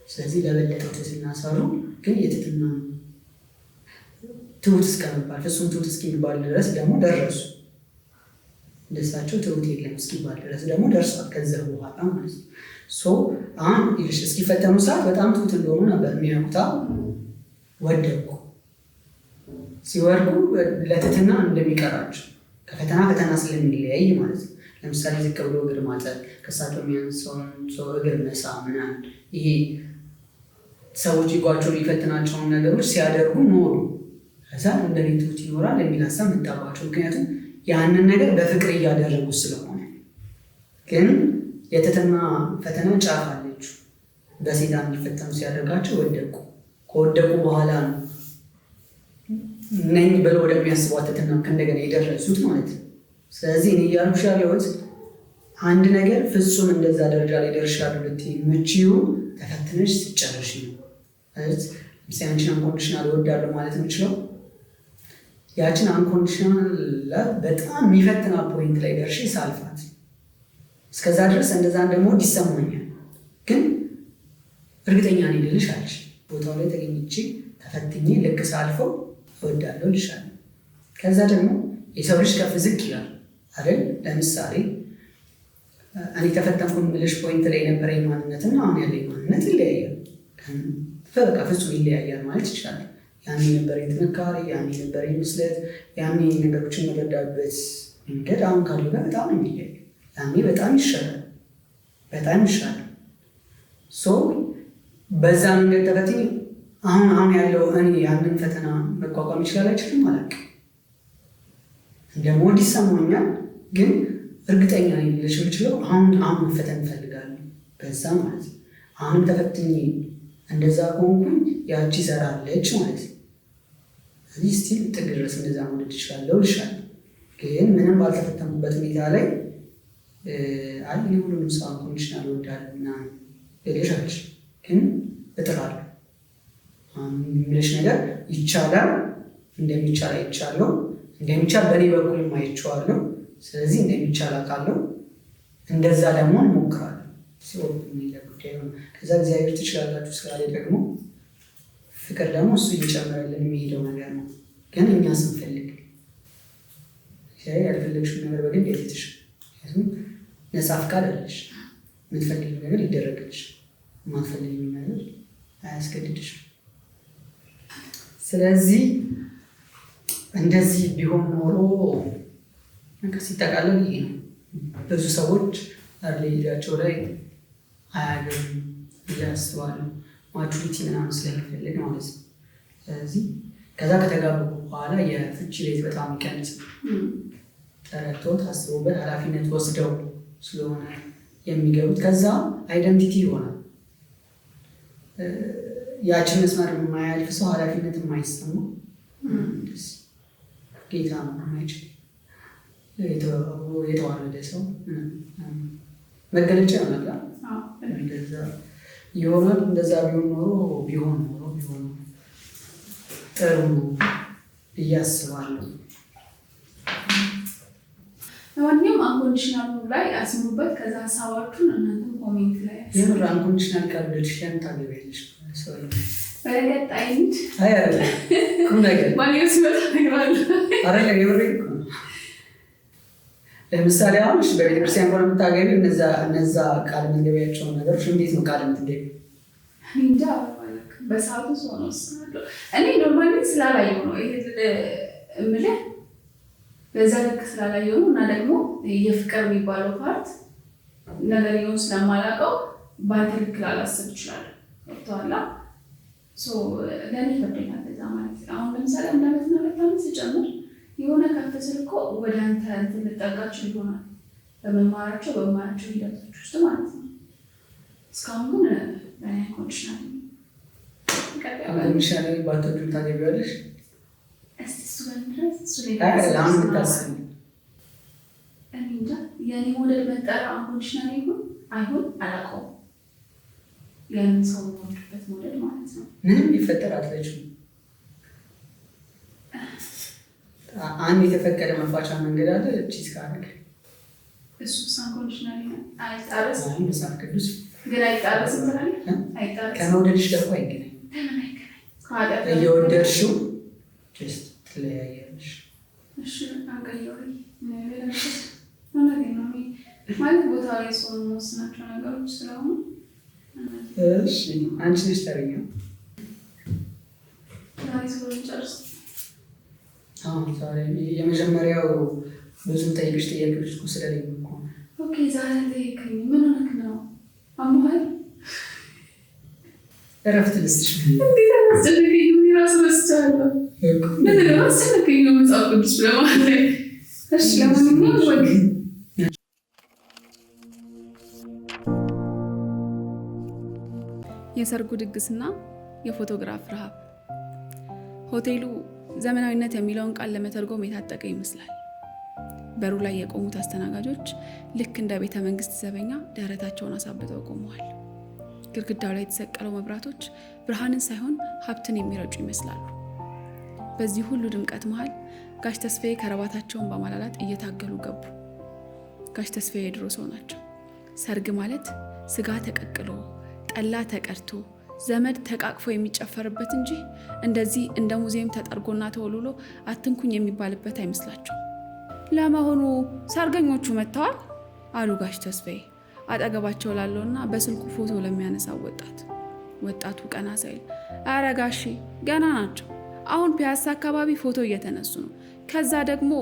Speaker 1: ስለዚህ ለበለጠ ትህትና ሰሩ። ግን የትህትና ትሁት እስከመባል ፍጹም ትሁት እስኪባል ድረስ ደግሞ ደረሱ። እንደሳቸው ትሁት የለም እስኪባል ድረስ ደግሞ ደርሷል። ከዛ በኋላ ማለት ነው አሁን ይልሽ እስኪፈተኑ ሰዓት በጣም ትሁት እንደሆኑ ነበር የሚያውቁት። ወደቁ። ሲወርቁ ለትህትና እንደሚቀራቸው ከፈተና ፈተና ስለሚለያይ ማለት ነው። ለምሳሌ ዝቅ ብሎ እግር ማጠብ፣ ከሳቸው የሚያንሰውን ሰው እግር መሳ ምናምን፣ ይሄ ሰዎች ይጓቸውን የሚፈትናቸውን ነገሮች ሲያደርጉ ኖሩ። ከዛ እንደኔ ትሁት ይኖራል የሚል ሀሳብ መጣባቸው። ምክንያቱም ያንን ነገር በፍቅር እያደረጉ ስለሆነ። ግን የትህትና ፈተና ጫፍ አለችው። በሰይጣን እንዲፈተኑ ሲያደርጋቸው ወደቁ። ከወደቁ በኋላ ነው ነኝ ብለው ወደሚያስቧት ትህትና ከእንደገና የደረሱት ማለት ነው። ስለዚህ እኔ እያልኩሽ ያለሁት አንድ ነገር ፍጹም እንደዛ ደረጃ ላይ ደርሻለሁ ልትይ የምችይው ተፈትነሽ ስትጨርሽ ነው። ለምሳሌ አንቺን አንኮንዲሽናል እወዳለሁ ማለት የምችለው ያችን አንኮንዲሽናል በጣም የሚፈትና ፖይንት ላይ ደርሼ ሳልፋት፣ እስከዛ ድረስ እንደዛ እንደምወድ ይሰማኛል። ግን እርግጠኛ ነኝ ልልሽ አልሽ ቦታው ላይ ተገኝቼ ተፈትኜ ልክ ሳልፈው እወዳለሁ ልሻለሁ። ከዛ ደግሞ የሰው ልጅ ከፍ ዝቅ ይላል አይደል? ለምሳሌ እኔ ተፈተንኩ የምልሽ ፖይንት ላይ የነበረኝ ማንነትና አሁን ያለኝ ማንነት ይለያያል። በቃ ፍጹም ይለያያል ማለት ይቻላል። ያኔ የነበረኝ ጥንካሬ፣ ያኔ የነበረኝ ምስለት፣ ያኔ ነገሮችን መረዳበት መንገድ አሁን ካለው ጋር በጣም የሚለያይ። ያኔ በጣም ይሻላል። በዛ መንገድ ተፈትኜ አሁን ያለው እኔ ያንን ፈተና መቋቋም ይችላል አይችልም አላውቅም። እንደምወድ ይሰማኛል። ግን እርግጠኛ ነኝ ልልሽ የምችለው አሁን መፈተን እፈልጋለሁ በዛ ማለት ነው። አሁንም ተፈትኜ እንደዛ ከሆንኩኝ ያቺ ሰራለች ማለት ነው። እዚህ ስቲል ጥግ ድረስ እንደዛ መውደድ ይችላለሁ ልሻለሁ። ግን ምንም ባልተፈተንኩበት ሁኔታ ላይ ሁሉንም ሰው አንኮንዲሽናል እወዳለሁ ምናምን ልልሽ አልችልም። ግን እጥራለሁ። የሚልሽ ነገር ይቻላል፣ እንደሚቻል አይቻለሁ፣ እንደሚቻል በእኔ በኩልም አይቼዋለሁ። ስለዚህ እንደሚቻል አውቃለሁ፣ እንደዛ ደግሞ እንሞክራለን። ሲሆን ጉዳይ ነው። ከዛ እግዚአብሔር ትችላላችሁ ስላለ ደግሞ ፍቅር ደግሞ እሱ እየጨመረልን የሚሄደው ነገር ነው። ግን እኛ ስንፈልግ ያልፈለግሽውን ነገር በግድ የፊትሽ ነፃ ፍቃድ አለሽ። የምትፈልጊው ነገር ይደረግልሽ፣ የማትፈልጊው ነገር አያስገድድሽ። ስለዚህ እንደዚህ ቢሆን ኖሮ ሲጠቃለል ይሄ ነው። ብዙ ሰዎች አርሌዳቸው ላይ አያገቡም ብዬ አስባለሁ። ማቹሪቲ ምናምን ስለሚፈልግ ማለት ነው። ስለዚህ ከዛ ከተጋቡ በኋላ የፍቺ ሬት በጣም ይቀንስ። ተረድቶ ታስቦበት ኃላፊነት ወስደው ስለሆነ የሚገቡት ከዛ አይደንቲቲ ይሆናል። ያችን መስመር የማያልፍ ሰው ኃላፊነት የማይሰማው ጌታ ነው የማይችል የተዋረደ ሰው መገለጫ ይሆናል። እንደዛ ይሆናል። እንደዛ ቢሆን ኖሮ ጥሩ ብዬ አስባለሁ።
Speaker 2: ለማንኛውም አንኮንዲሽናል ላይ አስሙበት። ከዛ ሀሳባችሁን እናንተም ኮሜንት ላይ
Speaker 1: የምር አንኮንዲሽናል ካልወደድሽ ያን ታገቢያለሽ ሰው
Speaker 2: በቀጣይ
Speaker 1: ቁም ነገር
Speaker 2: ባሌው ሲመጣ ነግራለ
Speaker 1: አረ የምር ለምሳሌ አሁን በቤተክርስቲያን ከሆነ የምታገቢ እነዛ ቃል መገቢያቸውን ነገሮች እንዴት ነው ቃል የምትገቢ?
Speaker 2: እንጃ በሰዓቱ ሰው ነው ስናለሁ እኔ ኖርማሊ ስላላየው ነው ይሄ እምልህ በዛ ልክ ስላላየው ነው። እና ደግሞ የፍቅር የሚባለው ፓርት ነገርየውን ስለማላውቀው በአንተ ልክ ላላስብ ይችላል። ወጥተዋላ ለእኔ ይፈርደኛል በዛ ማለት አሁን ለምሳሌ አንድ ዓመትና 2 ዓመት ስጨምር የሆነ ከፍ ስል እኮ ወደ አንተ ልጠጋችሁ ይሆናል በመማራቸው በማያቸው ሂደቶች ውስጥ ማለት ነው። እስካሁን ግን ኮንዲሽናል
Speaker 1: ኮንዲሽናል ባቶቹ ታገቢዋለሽ?
Speaker 2: አሁን ምታስብ እንጃ የኔ ሞዴል መጠራ አንኮንዲሽናል ይሁን አይሁን አላውቀውም። ያንን ሰው የምወድበት ሞዴል ማለት ነው።
Speaker 1: ምንም ሊፈጠር አትለችም። አንድ የተፈቀደ መፋቻ መንገድ አለ። ቺዝ ካረገ
Speaker 2: እሱ አንኮንዲሽናል አይጣረስ
Speaker 1: መጽሐፍ ቅዱስ
Speaker 2: ግን አይጣረስ እንታለ አይጣረስ
Speaker 1: ከመውደድሽ ጋር አይገናኝም። እየወደድሽው ጀስት ትለያያለሽ።
Speaker 2: እሺ አንቀየው ማለት ቦታ ላይ ሰው መወስናቸው ነገሮች ስለሆኑ
Speaker 1: እሺ አንቺ ነሽ ተረኛ
Speaker 2: ጨርስ።
Speaker 1: ዛሬ የመጀመሪያው ብዙ ጠይቅሽ ጥያቄዎች እኮ ስለሌሉ እኮ
Speaker 2: ኦኬ ዛሬ ጠይቀኝ። ምን ሆነክ ነው? አሞሃል?
Speaker 1: እረፍት ልስጥሽ።
Speaker 2: እንዴት አስጨነቀኝ። ራስ ረስቻለሁ። ለምን አስጨነቀኝ ነው መጽሐፍ ቅዱስ ለማለት። እሺ ለማንኛውም ወግ
Speaker 3: የሰርጉ ድግስና የፎቶግራፍ ረሃብ። ሆቴሉ ዘመናዊነት የሚለውን ቃል ለመተርጎም የታጠቀ ይመስላል። በሩ ላይ የቆሙት አስተናጋጆች ልክ እንደ ቤተ መንግስት ዘበኛ ደረታቸውን አሳብተው ቆመዋል። ግድግዳው ላይ የተሰቀለው መብራቶች ብርሃንን ሳይሆን ሀብትን የሚረጩ ይመስላሉ። በዚህ ሁሉ ድምቀት መሃል ጋሽ ተስፋዬ ከረባታቸውን በማላላት እየታገሉ ገቡ። ጋሽ ተስፋዬ የድሮ ሰው ናቸው። ሰርግ ማለት ስጋ ተቀቅሎ ጠላ ተቀርቶ ዘመድ ተቃቅፎ የሚጨፈርበት እንጂ እንደዚህ እንደ ሙዚየም ተጠርጎና ተወልሎ አትንኩኝ የሚባልበት አይመስላቸው። ለመሆኑ ሰርገኞቹ መጥተዋል? አሉ ጋሽ ተስፋዬ አጠገባቸው ላለውና በስልኩ ፎቶ ለሚያነሳው ወጣቱ ቀና ሳይል፣ አረ ጋሺ ገና ናቸው። አሁን ፒያሳ አካባቢ ፎቶ እየተነሱ ነው። ከዛ ደግሞ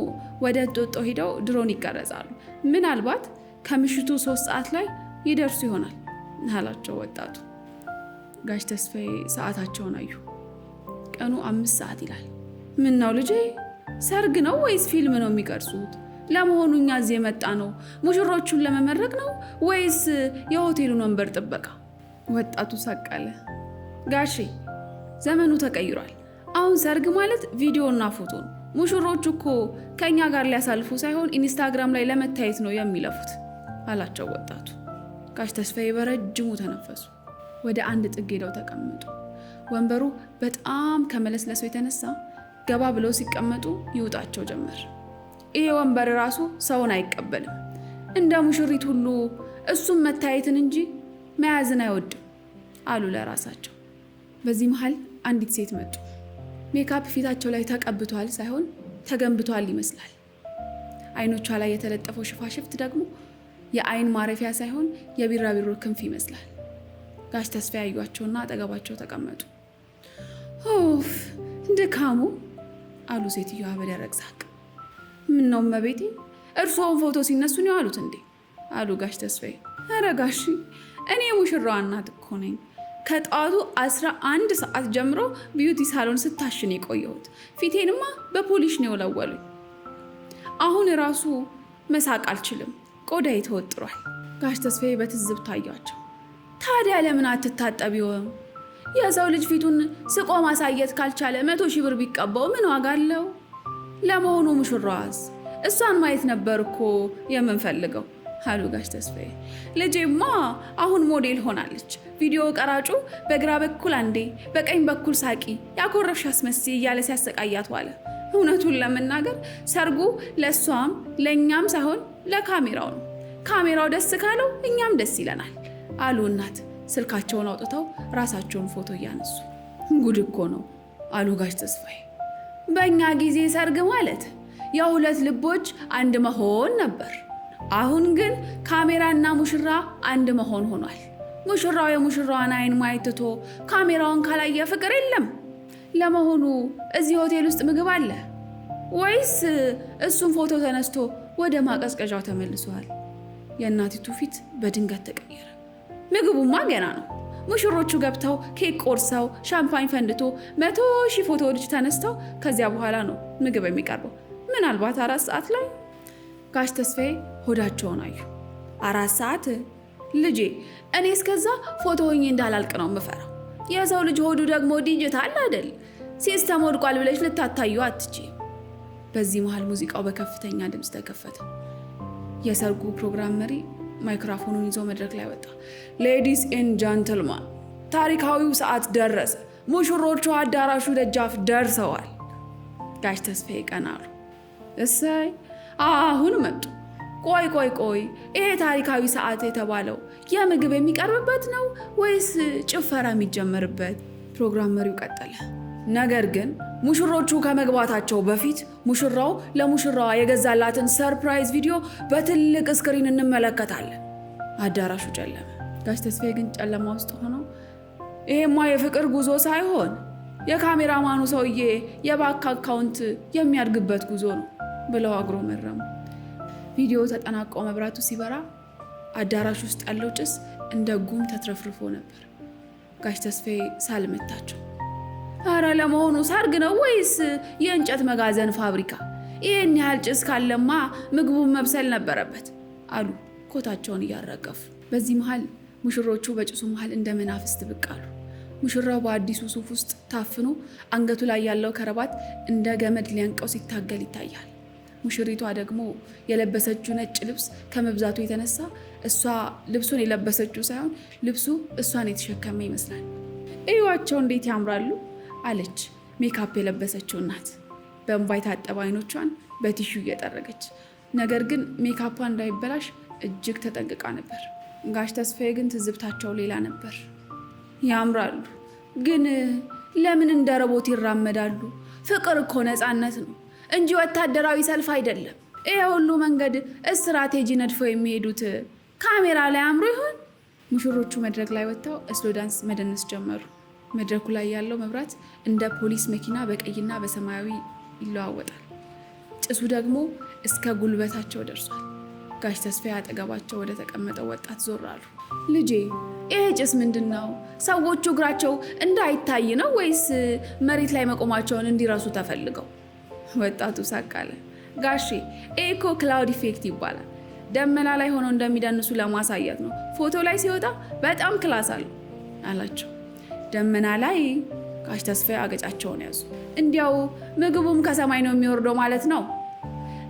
Speaker 3: ወደ እንጦጦ ሄደው ድሮን ይቀረጻሉ። ምናልባት ከምሽቱ 3 ሰዓት ላይ ይደርሱ ይሆናል አላቸው ወጣቱ። ጋሽ ተስፋዬ ሰዓታቸውን አዩ። ቀኑ 5 ሰዓት ይላል። ምን ነው ልጄ ሰርግ ነው ወይስ ፊልም ነው የሚቀርጹት? ለመሆኑ እኛ እዚህ የመጣ ነው ሙሽሮቹን ለመመረቅ ነው ወይስ የሆቴሉን ወንበር ጥበቃ? ወጣቱ ሳቃለ። ጋሼ ዘመኑ ተቀይሯል። አሁን ሰርግ ማለት ቪዲዮና ፎቶ ነው። ሙሽሮቹ እኮ ከኛ ጋር ሊያሳልፉ ሳይሆን ኢንስታግራም ላይ ለመታየት ነው የሚለፉት አላቸው ወጣቱ። ጋሽ ተስፋዬ በረጅሙ ተነፈሱ። ወደ አንድ ጥግ ሄደው ተቀመጡ። ወንበሩ በጣም ከመለስለሱ የተነሳ ገባ ብለው ሲቀመጡ ይውጣቸው ጀመር። ይሄ ወንበር ራሱ ሰውን አይቀበልም። እንደ ሙሽሪት ሁሉ እሱም መታየትን እንጂ መያዝን አይወድም አሉ ለራሳቸው። በዚህ መሃል አንዲት ሴት መጡ። ሜካፕ ፊታቸው ላይ ተቀብቷል ሳይሆን ተገንብቷል ይመስላል። አይኖቿ ላይ የተለጠፈው ሽፋሽፍት ደግሞ የአይን ማረፊያ ሳይሆን የቢራቢሮ ክንፍ ይመስላል። ጋሽ ተስፋ ያዩአቸውና አጠገባቸው ተቀመጡ። ኦፍ ድካሙ አሉ ሴትዮዋ በደረቅ ሳቅ። ምን ነው እመቤቴ፣ እርስዎን ፎቶ ሲነሱ ነው ያሉት እንዴ አሉ ጋሽ ተስፋዬ። ኧረ ጋሽ እኔ ሙሽራዋ እናት እኮ ነኝ። ከጠዋቱ 11 ሰዓት ጀምሮ ቢዩቲ ሳሎን ስታሽን የቆየሁት፣ ፊቴንማ በፖሊሽ ነው የወለወሉኝ። አሁን ራሱ መሳቅ አልችልም፣ ቆዳዬ ተወጥሯል። ጋሽ ተስፋዬ በትዝብት ታያቸው። ታዲያ ለምን አትታጠቢውም? የሰው ልጅ ፊቱን ስቆ ማሳየት ካልቻለ 100 ሺህ ብር ቢቀባው ምን ዋጋ አለው? ለመሆኑ ሙሽራዋስ? እሷን ማየት ነበር እኮ የምንፈልገው አሉ ጋሽ ተስፋዬ። ልጄማ አሁን ሞዴል ሆናለች። ቪዲዮ ቀራጩ በግራ በኩል አንዴ በቀኝ በኩል ሳቂ ያኮረፍሽ አስመስይ እያለ ሲያሰቃያት ዋለ። እውነቱን ለመናገር ሰርጉ ለእሷም ለእኛም ሳይሆን ለካሜራው ነው። ካሜራው ደስ ካለው እኛም ደስ ይለናል አሉ እናት ስልካቸውን አውጥተው ራሳቸውን ፎቶ እያነሱ። ጉድ እኮ ነው አሉ ጋሽ ተስፋዬ። በእኛ ጊዜ ሰርግ ማለት የሁለት ልቦች አንድ መሆን ነበር። አሁን ግን ካሜራና ሙሽራ አንድ መሆን ሆኗል። ሙሽራው የሙሽራዋን አይን ማየት ትቶ ካሜራውን ካላየ ፍቅር የለም። ለመሆኑ እዚህ ሆቴል ውስጥ ምግብ አለ ወይስ እሱን ፎቶ ተነስቶ ወደ ማቀዝቀዣው ተመልሷል? የእናቲቱ ፊት በድንገት ተቀየረ። ምግቡማ ገና ነው። ሙሽሮቹ ገብተው ኬክ ቆርሰው ሻምፓኝ ፈንድቶ 100 ሺህ ፎቶዎች ተነስተው ከዚያ በኋላ ነው ምግብ የሚቀርበው። ምናልባት 4 ሰዓት ላይ። ጋሽ ተስፋዬ ሆዳቸውን አዩ። 4 ሰዓት? ልጄ እኔ እስከዛ ፎቶ ሆኜ እንዳላልቅ ነው የምፈራው። የሰው ልጅ ሆዱ ደግሞ ዲጂታል አይደል? ሲስተም ወድቋል ብለሽ ልታታዩ አትችይም። በዚህ መሃል ሙዚቃው በከፍተኛ ድምፅ ተከፈተ። የሰርጉ ፕሮግራም መሪ ማይክሮፎኑን ይዞ መድረክ ላይ ወጣ። ሌዲስ ኤንድ ጃንትልማን፣ ታሪካዊው ሰዓት ደረሰ። ሙሽሮቹ አዳራሹ ደጃፍ ደርሰዋል። ጋሽ ተስፋዬ ቀና አሉ። እሰይ አሁን መጡ። ቆይ ይሄ ታሪካዊ ሰዓት የተባለው የምግብ የሚቀርብበት ነው ወይስ ጭፈራ የሚጀመርበት? ፕሮግራም መሪው ቀጠለ። ነገር ግን ሙሽሮቹ ከመግባታቸው በፊት ሙሽራው ለሙሽራዋ የገዛላትን ሰርፕራይዝ ቪዲዮ በትልቅ ስክሪን እንመለከታለን። አዳራሹ ጨለመ። ጋሽ ተስፋዬ ግን ጨለማ ውስጥ ሆነው ይሄማ የፍቅር ጉዞ ሳይሆን የካሜራማኑ ሰውዬ የባንክ አካውንት የሚያድግበት ጉዞ ነው ብለው አጉረመረሙ። ቪዲዮ ተጠናቆ መብራቱ ሲበራ አዳራሽ ውስጥ ያለው ጭስ እንደ ጉም ተትረፍርፎ ነበር። ጋሽ ተስፋዬ ሳልመታቸው። አረ ለመሆኑ ሰርግ ነው ወይስ የእንጨት መጋዘን ፋብሪካ? ይህን ያህል ጭስ ካለማ ምግቡን መብሰል ነበረበት አሉ ኮታቸውን እያረገፉ። በዚህ መሃል ሙሽሮቹ በጭሱ መሃል እንደ መናፍስት ብቅ አሉ። ሙሽራው በአዲሱ ሱፍ ውስጥ ታፍኖ አንገቱ ላይ ያለው ከረባት እንደ ገመድ ሊያንቀው ሲታገል ይታያል። ሙሽሪቷ ደግሞ የለበሰችው ነጭ ልብስ ከመብዛቱ የተነሳ እሷ ልብሱን የለበሰችው ሳይሆን ልብሱ እሷን የተሸከመ ይመስላል። እዩዋቸው እንዴት ያምራሉ አለች ሜካፕ የለበሰችው እናት በእንባ የታጠበ አይኖቿን በቲሹ እየጠረገች። ነገር ግን ሜካፓ እንዳይበላሽ እጅግ ተጠንቅቃ ነበር። ጋሽ ተስፋዬ ግን ትዝብታቸው ሌላ ነበር። ያምራሉ፣ ግን ለምን እንደ ረቦት ይራመዳሉ? ፍቅር እኮ ነፃነት ነው እንጂ ወታደራዊ ሰልፍ አይደለም። ይሄ ሁሉ መንገድ ስትራቴጂ ነድፈው የሚሄዱት ካሜራ ላይ አምሮ ይሆን? ሙሽሮቹ መድረክ ላይ ወጥተው ስሎ ዳንስ መደነስ ጀመሩ። መድረኩ ላይ ያለው መብራት እንደ ፖሊስ መኪና በቀይና በሰማያዊ ይለዋወጣል። ጭሱ ደግሞ እስከ ጉልበታቸው ደርሷል። ጋሽ ተስፋዬ አጠገባቸው ወደ ተቀመጠው ወጣት ዞር አሉ። ልጄ ይሄ ጭስ ምንድን ነው? ሰዎቹ እግራቸው እንዳይታይ ነው ወይስ መሬት ላይ መቆማቸውን እንዲረሱ ተፈልገው? ወጣቱ ሳቅ አለ። ጋሼ ይሄ እኮ ክላውድ ኢፌክት ይባላል። ደመና ላይ ሆነው እንደሚደንሱ ለማሳየት ነው። ፎቶ ላይ ሲወጣ በጣም ክላስ አለው አላቸው። ደመና ላይ? ጋሽ ተስፋዬ አገጫቸውን ያዙ። እንዲያው ምግቡም ከሰማይ ነው የሚወርደው ማለት ነው?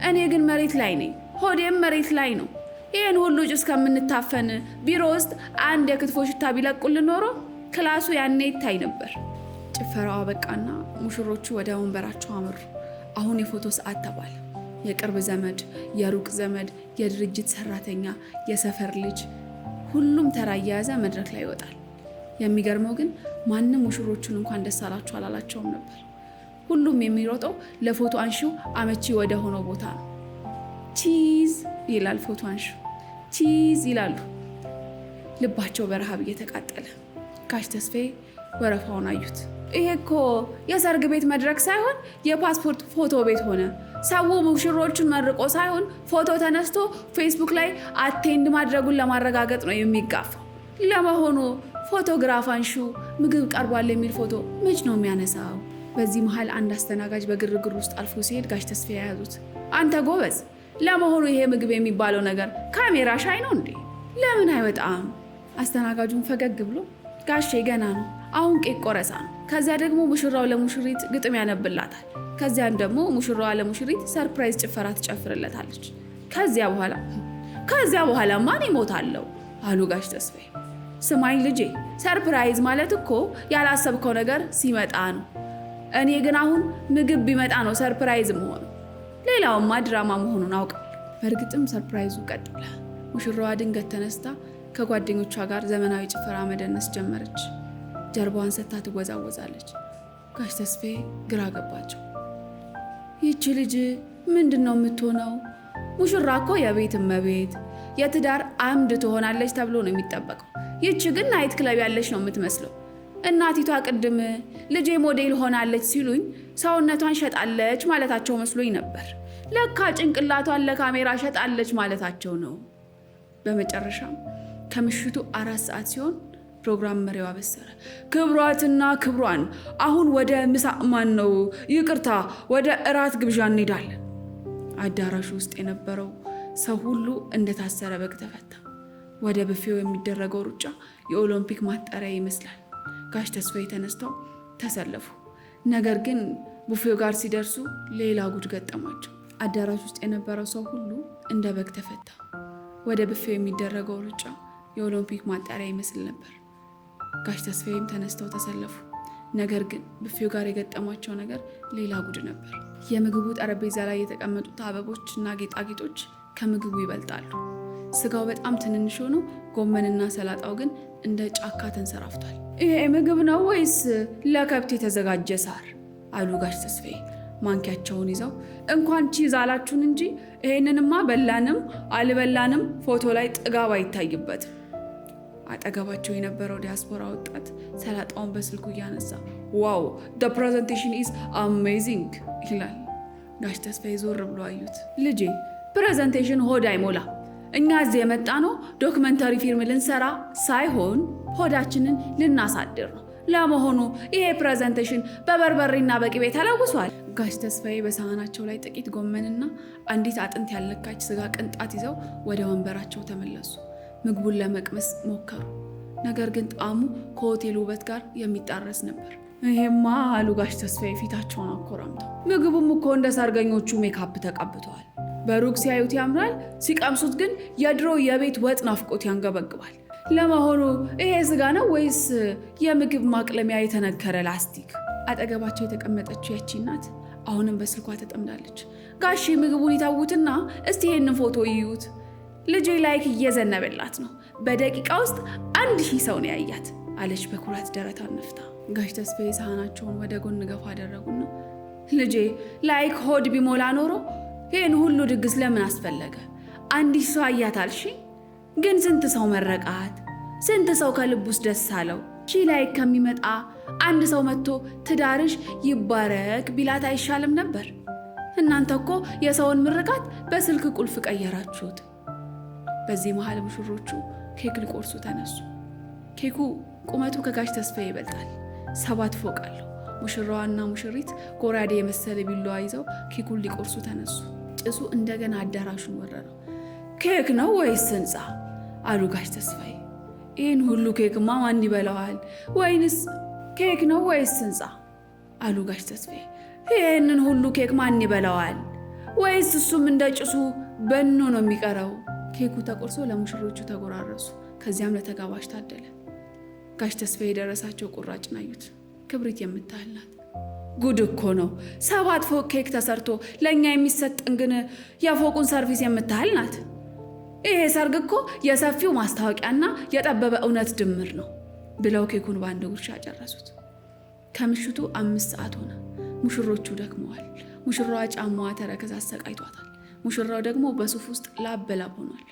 Speaker 3: እኔ ግን መሬት ላይ ነኝ፣ ሆዴም መሬት ላይ ነው። ይህን ሁሉ ጭስ ከምንታፈን ቢሮ ውስጥ አንድ የክትፎ ሽታ ቢለቁልን ኖሮ ክላሱ ያኔ ይታይ ነበር። ጭፈራው አበቃና ሙሽሮቹ ወደ ወንበራቸው አመሩ። አሁን የፎቶ ሰዓት ተባለ። የቅርብ ዘመድ፣ የሩቅ ዘመድ፣ የድርጅት ሰራተኛ፣ የሰፈር ልጅ ሁሉም ተራ እየያዘ መድረክ ላይ ይወጣል። የሚገርመው ግን ማንም ሙሽሮቹን እንኳን ደስ አላችሁ አላላቸውም ነበር። ሁሉም የሚሮጠው ለፎቶ አንሺው አመቺ ወደ ሆነው ቦታ ነው። ቺዝ ይላል ፎቶ አንሺው፣ ቺዝ ይላሉ። ልባቸው በረሃብ እየተቃጠለ ጋሽ ተስፋዬ ወረፋውን አዩት። ይሄ እኮ የሰርግ ቤት መድረክ ሳይሆን የፓስፖርት ፎቶ ቤት ሆነ። ሰው ሙሽሮቹን መርቆ ሳይሆን ፎቶ ተነስቶ ፌስቡክ ላይ አቴንድ ማድረጉን ለማረጋገጥ ነው የሚጋፋው። ለመሆኑ ፎቶግራፍ አንሺው ምግብ ቀርቧል የሚል ፎቶ መች ነው የሚያነሳው? በዚህ መሃል አንድ አስተናጋጅ በግርግር ውስጥ አልፎ ሲሄድ ጋሽ ተስፋዬ የያዙት። አንተ ጎበዝ፣ ለመሆኑ ይሄ ምግብ የሚባለው ነገር ካሜራ ሻይ ነው እንዴ? ለምን አይወጣም? አስተናጋጁን ፈገግ ብሎ ጋሼ ገና ነው፣ አሁን ቄቅ ቆረሳ ነው። ከዚያ ደግሞ ሙሽራው ለሙሽሪት ግጥም ያነብላታል። ከዚያም ደግሞ ሙሽራዋ ለሙሽሪት ሰርፕራይዝ ጭፈራ ትጨፍርለታለች። ከዚያ በኋላ ማን ይሞታለው አሉ ጋሽ ተስፋዬ። ስማኝ ልጄ፣ ሰርፕራይዝ ማለት እኮ ያላሰብከው ነገር ሲመጣ ነው። እኔ ግን አሁን ምግብ ቢመጣ ነው ሰርፕራይዝ መሆኑ። ሌላውማ ድራማ መሆኑን አውቃለሁ። በእርግጥም ሰርፕራይዙ ቀጠለ። ሙሽራዋ ድንገት ተነስታ ከጓደኞቿ ጋር ዘመናዊ ጭፈራ መደነስ ጀመረች። ጀርባዋን ሰጥታ ትወዛወዛለች። ጋሽ ተስፋዬ ግራ ገባቸው። ይቺ ልጅ ምንድን ነው የምትሆነው? ሙሽራ እኮ የቤት እመቤት፣ የትዳር አምድ ትሆናለች ተብሎ ነው የሚጠበቀው። ይቺ ግን ናይት ክለብ ያለች ነው የምትመስለው። እናቲቷ ቅድም ልጄ ሞዴል ሆናለች ሲሉኝ ሰውነቷን ሸጣለች ማለታቸው መስሎኝ ነበር። ለካ ጭንቅላቷን ለካሜራ ሸጣለች ማለታቸው ነው። በመጨረሻም ከምሽቱ 4 ሰዓት ሲሆን ፕሮግራም መሪው አበሰረ። ክብሯትና ክብሯን አሁን ወደ ምሳ ይቅርታ ወደ እራት ግብዣ እንሄዳለን። አዳራሹ ውስጥ የነበረው ሰው ሁሉ እንደታሰረ በግ ተፈታ። ወደ ቡፌው የሚደረገው ሩጫ የኦሎምፒክ ማጣሪያ ይመስላል። ጋሽ ተስፋዬ ተነስተው ተሰለፉ። ነገር ግን ቡፌው ጋር ሲደርሱ ሌላ ጉድ ገጠማቸው። አዳራሽ ውስጥ የነበረው ሰው ሁሉ እንደ በግ ተፈታ። ወደ ቡፌው የሚደረገው ሩጫ የኦሎምፒክ ማጣሪያ ይመስል ነበር። ጋሽ ተስፋዬም ተነስተው ተሰለፉ። ነገር ግን ቡፌው ጋር የገጠማቸው ነገር ሌላ ጉድ ነበር። የምግቡ ጠረጴዛ ላይ የተቀመጡት አበቦች እና ጌጣጌጦች ከምግቡ ይበልጣሉ። ስጋው በጣም ትንንሽ ሆኖ ጎመንና ሰላጣው ግን እንደ ጫካ ተንሰራፍቷል። ይሄ ምግብ ነው ወይስ ለከብት የተዘጋጀ ሳር? አሉ ጋሽ ተስፋዬ ማንኪያቸውን ይዘው። እንኳን ቺዝ አላችሁን እንጂ ይሄንንማ በላንም አልበላንም ፎቶ ላይ ጥጋብ አይታይበትም። አጠገባቸው የነበረው ዲያስፖራ ወጣት ሰላጣውን በስልኩ እያነሳ ዋው the presentation is amazing ይላል። ጋሽ ተስፋዬ ዞር ብሎ አዩት። ልጄ ፕሬዘንቴሽን ሆድ አይሞላ። እኛ እዚህ የመጣ ነው ዶክመንታሪ ፊልም ልንሰራ ሳይሆን ሆዳችንን ልናሳድር ነው። ለመሆኑ ይሄ ፕሬዘንቴሽን በበርበሬና በቅቤ ተለውሷል? ጋሽ ተስፋዬ በሳህናቸው ላይ ጥቂት ጎመንና አንዲት አጥንት ያልነካች ስጋ ቅንጣት ይዘው ወደ ወንበራቸው ተመለሱ። ምግቡን ለመቅመስ ሞከሩ። ነገር ግን ጣዕሙ ከሆቴሉ ውበት ጋር የሚጣረስ ነበር። ይሄማ አሉ ጋሽ ተስፋዬ ፊታቸውን አኮራምተው፣ ምግቡም እኮ እንደ ሰርገኞቹ ሜካፕ ተቀብተዋል። በሩቅ ሲያዩት ያምራል፣ ሲቀምሱት ግን የድሮ የቤት ወጥ ናፍቆት ያንገበግባል። ለመሆኑ ይሄ ስጋ ነው ወይስ የምግብ ማቅለሚያ የተነከረ ላስቲክ? አጠገባቸው የተቀመጠችው ያቺ እናት አሁንም በስልኳ ተጠምዳለች። ጋሼ ምግቡን ይታውትና እስቲ ይሄንን ፎቶ ይዩት። ልጄ ላይክ እየዘነበላት ነው። በደቂቃ ውስጥ 1000 ሰው ነው ያያት አለች በኩራት ደረቷን ነፍታ። ጋሽ ተስፋዬ ሳህናቸውን ወደ ጎን ገፋ አደረጉና ልጄ ላይክ ሆድ ቢሞላ ኖሮ ይህን ሁሉ ድግስ ለምን አስፈለገ? 1000 ሰው አያት አልሽ፣ ግን ስንት ሰው መረቃት? ስንት ሰው ከልብ ውስጥ ደስ አለው? ሺ ላይክ ከሚመጣ አንድ ሰው መጥቶ ትዳርሽ ይባረክ ቢላት አይሻልም ነበር? እናንተ እኮ የሰውን ምርቃት በስልክ ቁልፍ ቀየራችሁት። በዚህ መሃል ሙሽሮቹ ኬክ ሊቆርሱ ተነሱ። ኬኩ ቁመቱ ከጋሽ ተስፋዬ ይበልጣል። 7 ፎቅ አለው። ሙሽራዋና ሙሽሪት ጎራዴ የመሰለ ቢላዋ ይዘው ኬኩን ሊቆርሱ ተነሱ። ጭሱ እንደገና አዳራሹን ወረረው። ኬክ ነው ወይስ ህንፃ? አሉ ጋሽ ተስፋዬ። ይህን ሁሉ ኬክማ ማን ይበላዋል? ወይንስ ኬክ ነው ወይስ ህንፃ? አሉ ጋሽ ተስፋዬ። ይህንን ሁሉ ኬክ ማን ይበላዋል? ወይስ እሱም እንደ ጭሱ በኖ ነው የሚቀረው? ኬኩ ተቆርሶ ለሙሽሮቹ ተጎራረሱ። ከዚያም ለተጋባዥ ታደለ። ጋሽ ተስፋዬ የደረሳቸው ቁራጭን አዩት። ክብሪት የምታህል ናት። ጉድ እኮ ነው። 7 ፎቅ ኬክ ተሰርቶ ለእኛ የሚሰጥን ግን የፎቁን ሰርቪስ የምታህል ናት። ይሄ ሰርግ እኮ የሰፊው ማስታወቂያና የጠበበ እውነት ድምር ነው ብለው ኬኩን በአንድ ጉርሻ ጨረሱት። ከምሽቱ 5 ሰዓት ሆነ። ሙሽሮቹ ደክመዋል። ሙሽራዋ ጫማዋ ተረከዝ አሰቃይቷታል። ሙሽራው ደግሞ በሱፍ ውስጥ ላብ በላብ ሆኗል።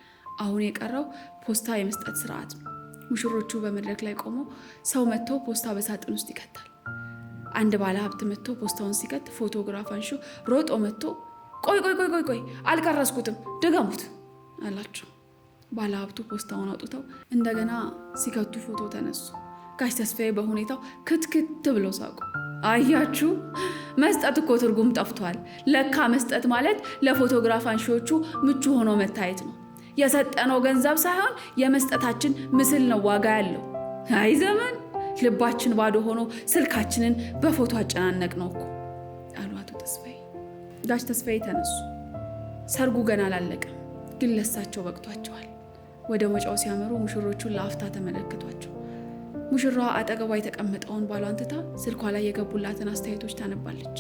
Speaker 3: አሁን የቀረው ፖስታ የመስጠት ስርዓት ነው። ሙሽሮቹ በመድረክ ላይ ቆመው ሰው መጥቶ ፖስታ በሳጥን ውስጥ ይከታል። አንድ ባለ ሀብት መጥቶ ፖስታውን ሲከት ፎቶግራፍ አንሺ ሮጦ መጥቶ ቆይ አልቀረስኩትም ድገሙት አላቸው። ባለ ሀብቱ ፖስታውን አውጥተው እንደገና ሲከቱ ፎቶ ተነሱ። ጋሽ ተስፋዬ በሁኔታው ክትክት ብለው ሳቁ። አያችሁ፣ መስጠት እኮ ትርጉም ጠፍቷል። ለካ መስጠት ማለት ለፎቶግራፍ አንሺዎቹ ምቹ ሆኖ መታየት ነው። የሰጠነው ገንዘብ ሳይሆን የመስጠታችን ምስል ነው ዋጋ ያለው። አይ ዘመን፣ ልባችን ባዶ ሆኖ ስልካችንን በፎቶ አጨናነቅ ነው እኮ አሉ አቶ ተስፋዬ። ጋሽ ተስፋዬ ተነሱ። ሰርጉ ገና አላለቀም፣ ግን ለሳቸው በቅቷቸዋል። ወደ መጫው ሲያመሩ ሙሽሮቹን ለአፍታ ተመለከቷቸው። ሙሽራዋ አጠገቧ የተቀመጠውን ባሏን ትታ ስልኳ ላይ የገቡላትን አስተያየቶች ታነባለች።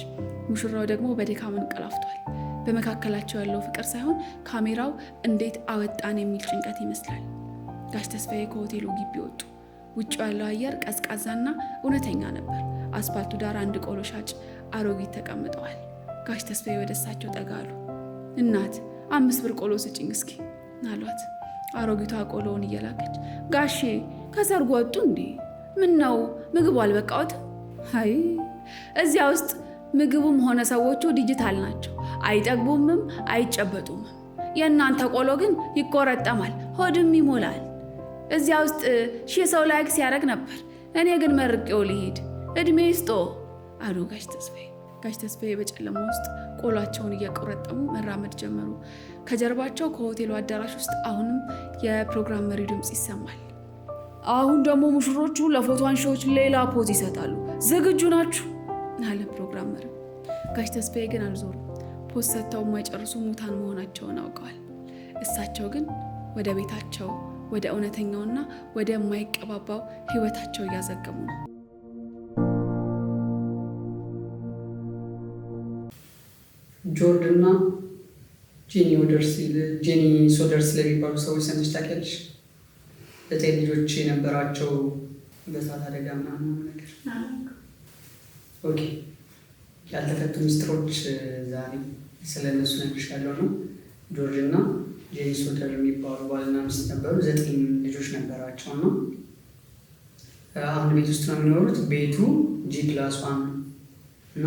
Speaker 3: ሙሽራው ደግሞ በድካም እንቀላፍቷል። በመካከላቸው ያለው ፍቅር ሳይሆን ካሜራው እንዴት አወጣን የሚል ጭንቀት ይመስላል። ጋሽ ተስፋዬ ከሆቴሉ ግቢ ወጡ። ውጭ ያለው አየር ቀዝቃዛና እውነተኛ ነበር። አስፓልቱ ዳር አንድ ቆሎ ሻጭ አሮጊት ተቀምጠዋል። ጋሽ ተስፋዬ ወደ እሳቸው ጠጋ አሉ። እናት 5 ብር ቆሎ ስጭኝ እስኪ አሏት። አሮጊቷ ቆሎውን እየላከች ጋሼ ከሰርጉ ወጡ እንዴ? ምን ነው ምግቡ አልበቃዎትም? አይ እዚያ ውስጥ ምግቡም ሆነ ሰዎቹ ዲጂታል ናቸው። አይጠግቡምም አይጨበጡምም። የእናንተ ቆሎ ግን ይቆረጠማል፣ ሆድም ይሞላል። እዚያ ውስጥ 1000 ሰው ላይክ ሲያደርግ ነበር። እኔ ግን መርቄው ልሄድ እድሜ ይስጦ አሉ ጋሽ ተስፋዬ። ጋሽ ተስፋዬ በጨለማ ውስጥ ቆሏቸውን እየቆረጠሙ መራመድ ጀመሩ። ከጀርባቸው ከሆቴሉ አዳራሽ ውስጥ አሁንም የፕሮግራም መሪው ድምፅ ይሰማል። አሁን ደግሞ ሙሽሮቹ ለፎቶ አንሺዎች ሌላ ፖዝ ይሰጣሉ። ዝግጁ ናችሁ አለ ፕሮግራም መሪው። ጋሽ ተስፋዬ ግን አልዞሩም። ፖዝ ሰጥተው የማይጨርሱ ሙታን መሆናቸውን አውቀዋል። እሳቸው ግን ወደ ቤታቸው፣ ወደ እውነተኛውና ወደ የማይቀባባው ህይወታቸው እያዘገሙ ነው።
Speaker 1: ጆርድ እና ጄኒ ሶደርስ ለሚባሉ ሰዎች ሰምተሽ ታውቂያለሽ? 9 ልጆች የነበራቸው በእሳት አደጋ ምናምን ነገር። ኦኬ፣ ያልተፈቱ ሚስጥሮች ዛሬ ስለ እነሱ ነግሬሻለሁ ነው። ጆርጅ እና ጄኒ ሶደር የሚባሉ ባልና ሚስት ነበሩ። 9 ልጆች ነበራቸው እና አንድ ቤት ውስጥ ነው የሚኖሩት። ቤቱ G+1 እና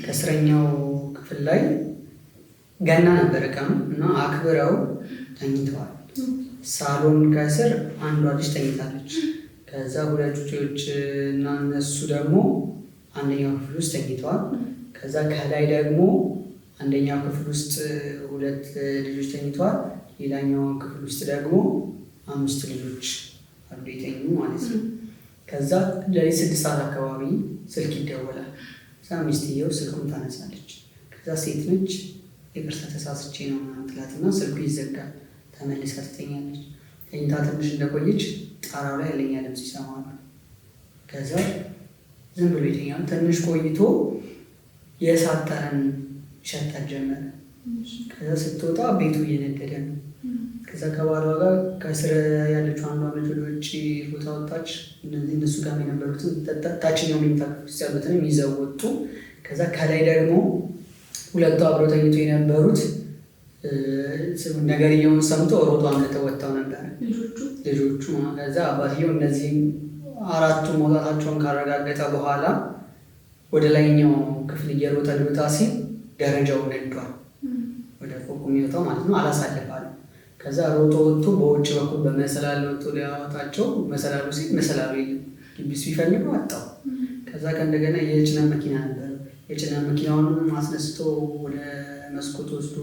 Speaker 1: ከስረኛው ክፍል ላይ ገና ነበረ ቀኑ እና አክብረው ተኝተዋል። ሳሎን ከስር አንዷ ልጅ ተኝታለች። ከዛ 2 ልጆች እና እነሱ ደግሞ አንደኛው ክፍል ውስጥ ተኝተዋል። ከዛ ከላይ ደግሞ አንደኛው ክፍል ውስጥ 2 ልጆች ተኝተዋል። ሌላኛው ክፍል ውስጥ ደግሞ 5 ልጆች አሉ የተኙ ማለት ነው። ከዛ ለሊት 6 ሰዓት አካባቢ ስልክ ይደወላል። ከዛ ሚስትየው ስልኩን ታነሳለች። ከዛ ሴት ነች። ይቅርታ ተሳስቼ ነው ትላትና ስልኩ ይዘጋል። ተመልሳ ትተኛለች። ተኝታ ትንሽ እንደቆየች ጣራው ላይ ያለኛ ድምፅ ይሰማሉ። ከዛ ዝም ብሎ ይተኛሉ። ትንሽ ቆይቶ የእሳት ጠረን ይሸታል ጀመረ። ከዛ ስትወጣ ቤቱ እየነደደ ነው። ከዛ ከባሏ ጋር ከስር ያለችው አንዷ ልጅ ወደ ውጭ ቦታ ወጣች። እነሱ ጋር የነበሩትን ታችኛው መኝታ ክፍል ውስጥ ያሉትንም ይዘው ወጡ። ከዛ ከላይ ደግሞ 2 አብረው ተኝቶ የነበሩት ነገርየውን ሰምቶ ሮጦ አምልጠው ወጥተው ነበር ልጆቹ። ከዛ አባትየው እነዚህም 4ቱ መውጣታቸውን ካረጋገጠ በኋላ ወደ ላይኛው ክፍል እየሮጠ ሊወጣ ሲል ደረጃው ነዷል። ወደ ፎቁ የሚወጣው ማለት ነው። አላሳልፋል። ከዛ ሮጦ ወጥቶ በውጭ በኩል በመሰላል ወጥቶ ሊያወጣቸው መሰላሉ ሲል መሰላሉ የለም። ግቢሱ ይፈልገው አጣው። ከዛ ከእንደገና የጭነት መኪና ነበር። የጭነት መኪናውንም አስነስቶ ወደ መስኮት ወስዶ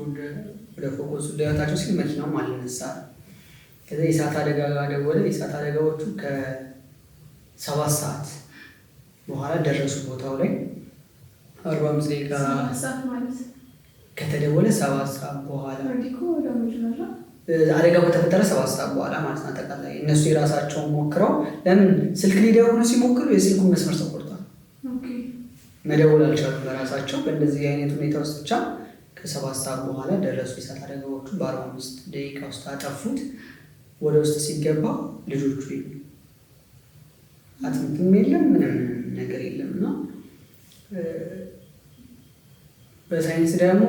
Speaker 1: ወደ ፎቅ ወስዶ ሊያወጣቸው ሲል መኪናውም አልነሳም። ከዛ የእሳት አደጋ ደወለ። የእሳት አደጋዎቹ ከ7 ሰዓት በኋላ ደረሱ ቦታው ላይ። 45 ደቂቃ ከተደወለ 7 ሰዓት በኋላ አደጋው ከተፈጠረ 7 ሰዓት በኋላ ማለት ነው። አጠቃላይ እነሱ የራሳቸውን ሞክረው ለምን ስልክ ሊደውሉ ሲሞክሩ የስልኩን መስመር ተቆርጧል። መደወል አልቻሉ በራሳቸው። በእንደዚህ አይነት ሁኔታ ውስጥ ብቻ ከ7 ሰዓት በኋላ ደረሱ። የእሳት አደጋዎቹ በ45 ደቂቃ ውስጥ አጠፉት። ወደ ውስጥ ሲገባ ልጆቹ አጥንትም የለም ምንም ነገር የለም እና በሳይንስ ደግሞ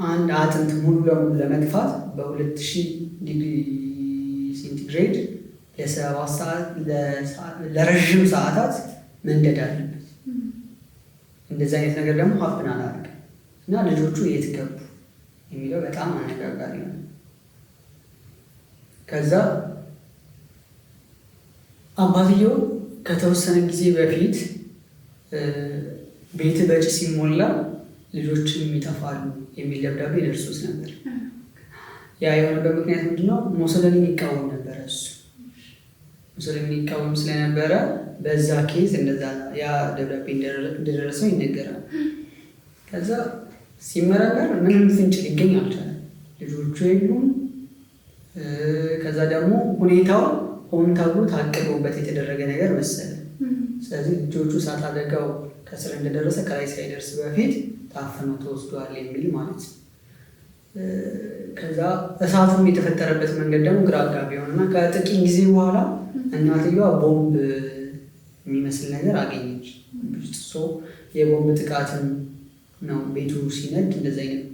Speaker 1: አንድ አጥንት ሙሉ ለሙሉ ለመጥፋት በ2000 ዲግሪ ሴንቲግሬድ ለ7 ሰዓት ለረዥም ሰዓታት መንደድ አለበት። እንደዚህ አይነት ነገር ደግሞ ሀፕን አላደረገም እና ልጆቹ የት ገቡ የሚለው በጣም አነጋጋሪ ነው። ከዛ አባትየው ከተወሰነ ጊዜ በፊት ቤት በጭስ ሲሞላ ልጆችን ይጠፋሉ የሚል ደብዳቤ ደርሶት ነበር። ያ የሆነበት ምክንያት ምንድነው? ሙሶሊኒን ይቃወም ነበረ። እሱ ሙሶሊኒን ይቃወም ስለነበረ በዛ ኬዝ እንደዛ ያ ደብዳቤ እንደደረሰው ይነገራል። ከዛ ሲመረመር ምንም ፍንጭ ሊገኝ አልቻለም። ልጆቹ የሉም። ከዛ ደግሞ ሁኔታው ሆን ተብሎ ታቅዶበት የተደረገ ነገር መሰለ። ስለዚህ ልጆቹ እሳት አደጋው ከስር እንደደረሰ ከላይ ሳይደርስ በፊት ታፍነው ተወስዷል የሚል ማለት ነው። ከዛ እሳቱም የተፈጠረበት መንገድ ደግሞ ግራ አጋቢ ሆነና ከጥቂት ጊዜ በኋላ እናትየዋ ቦምብ የሚመስል ነገር አገኘች። የቦምብ ጥቃትም ነው ቤቱ ሲነድ እንደዚህ አይነት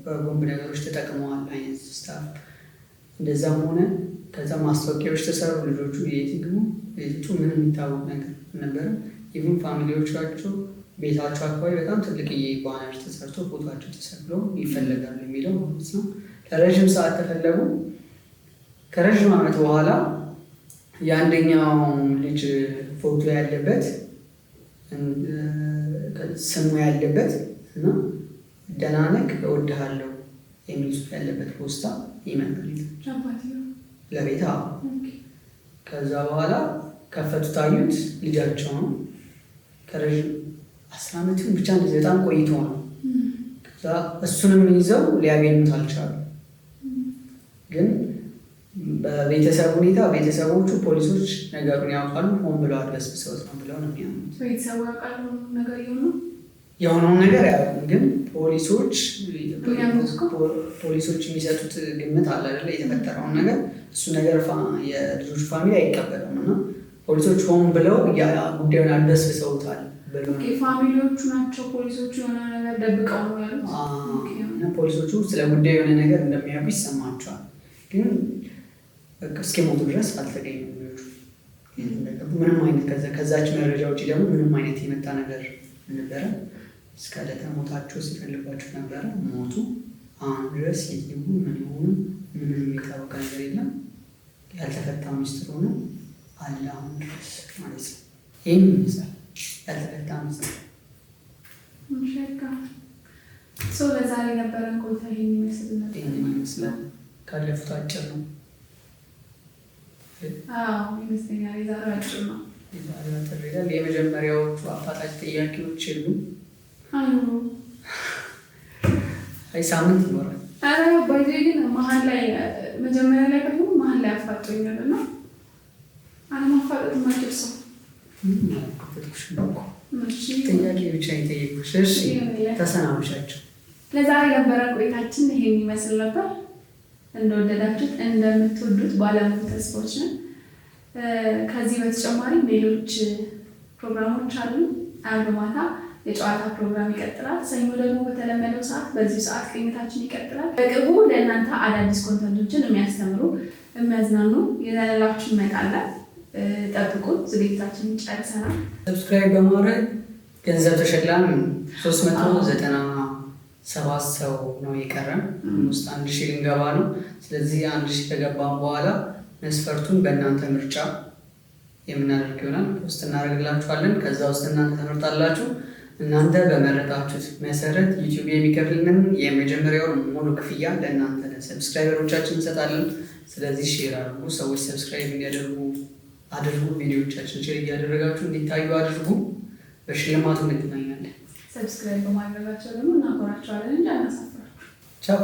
Speaker 1: በቦምብ ነገሮች ተጠቅመዋል አይነት ስታፍ እንደዛም ሆነ። ከዛ ማስታወቂያዎች ተሰሩ። ልጆቹ የት ይግቡ የቱ ምንም የሚታወቅ ነገር ነበረ። ኢቭን ፋሚሊዎቻቸው ቤታቸው አካባቢ በጣም ትልቅዬ ባነር ተሰርቶ ፎቶቸው ተሰቅሎ ይፈለጋሉ የሚለው ማለት ነው። ለረዥም ሰዓት ተፈለጉ። ከረዥም ዓመት በኋላ የአንደኛው ልጅ ፎቶ ያለበት ስሙ ያለበት እና ደህና ነህ እወድሃለሁ የሚል ጽሑፍ ያለበት ፖስታ ይመጣል ለቤታ። ከዛ በኋላ ከፈቱት አዩት። ልጃቸው ነው። ከረዥም 10 ዓመት ብቻ እንደዚህ በጣም ቆይቶ ነው። ከዛ እሱንም ይዘው ሊያገኙት አልቻሉ። ግን በቤተሰብ ሁኔታ ቤተሰቦቹ ፖሊሶች ነገሩን ያውቃሉ። ሆን ብለው አድበስብሰውት ነው ብለው ነው የሚያምኑት።
Speaker 2: ቤተሰቡ ያውቃሉ ነገር
Speaker 1: የሆነውን ነገር አያውቁም። ግን ፖሊሶች የሚሰጡት ግምት አለ አይደለ? የተፈጠረውን ነገር እሱ ነገር የልጆቹ ፋሚሊ አይቀበለውም እና ፖሊሶች ሆን ብለው ጉዳዩን አድበስብሰውታል።
Speaker 2: ፋሚሊዎቹ ናቸው ፖሊሶቹ የሆነ ነገር ደብቀው ነው ያሉት።
Speaker 1: ፖሊሶቹ ስለ ጉዳዩ የሆነ ነገር እንደሚያውቁ ይሰማቸዋል። ግን እስኪሞቱ ድረስ አልተገኙም ልጆቹ። ምንም አይነት ከዛች መረጃ ውጭ ደግሞ ምንም አይነት የመጣ ነገር ነበረ። እስከ ዕለተ ሞታቸው ሲፈልጓቸው ነበረ። ሞቱ። አሁን ድረስ የትይሁ ምን የሆኑ ምንም የሚታወቀ ነገር የለም። ያልተፈታ ሚስጥር ሆኖ አለ አሁን ድረስ ማለት ነው። ይህም ይመስላል ያልተፈታ ሚስጥር።
Speaker 2: ለዛሬ ነበረን ቆይታ ይህን
Speaker 1: ይመስላል። ካለፉት አጭር ነው
Speaker 2: ይመስለኛል። የዛሬው አጭር ነው።
Speaker 1: የመጀመሪያዎቹ አፋጣጭ ጥያቄዎች የሉም። ሳምንት ይኖራል።
Speaker 2: ባይዜ ግን መሀል ላይ መጀመሪያ ላይ ደግሞ መሀል ላይ አፋጦኛል እና አለማፋጠጥ የማይችል ሰው
Speaker 1: ጥያቄ ብቻ የጠየቁሽ። ተሰናብቻቸው።
Speaker 2: ለዛሬ የነበረን ቆይታችን ይሄን ይመስል ነበር። እንደወደዳችሁት እንደምትወዱት ባለሙሉ ተስፋዎች ነን። ከዚህ በተጨማሪ ሌሎች ፕሮግራሞች አሉ። አርብ ማታ የጨዋታ ፕሮግራም ይቀጥላል። ሰኞ ደግሞ በተለመደው ሰዓት በዚሁ ሰዓት ቅኝታችን ይቀጥላል። በቅርቡ ለእናንተ አዳዲስ ኮንተንቶችን የሚያስተምሩ የሚያዝናኑ ይዘንላችሁ እንመጣለን። ጠብቁን። ዝግጅታችንን ጨርሰናል።
Speaker 1: ሰብስክራይብ በማድረግ ገንዘብ ተሸላሚ 397 ሰው ነው የቀረን። ውስጥ 1000 ልንገባ ነው። ስለዚህ 1000 ከገባን በኋላ መስፈርቱን በእናንተ ምርጫ የምናደርግ ይሆናል። ፖስት እናደርግላችኋለን። ከዛ ውስጥ እናንተ ተመርጣላችሁ። እናንተ በመረጣችሁት መሰረት ዩቲዩብ የሚከፍልንን የመጀመሪያውን ሙሉ ክፍያ ለእናንተ ሰብስክራይበሮቻችን እንሰጣለን። ስለዚህ ሼር አድርጉ። ሰዎች ሰብስክራይብ እንዲያደርጉ አድርጉ። ቪዲዮዎቻችን ሼር እያደረጋችሁ እንዲታዩ አድርጉ። በሽልማቱ እንገናኛለን።
Speaker 2: ሰብስክራይብ በማድረጋቸው ደግሞ እናኮራቸዋለን እንጂ አናሳፍራችሁ።
Speaker 1: ቻው።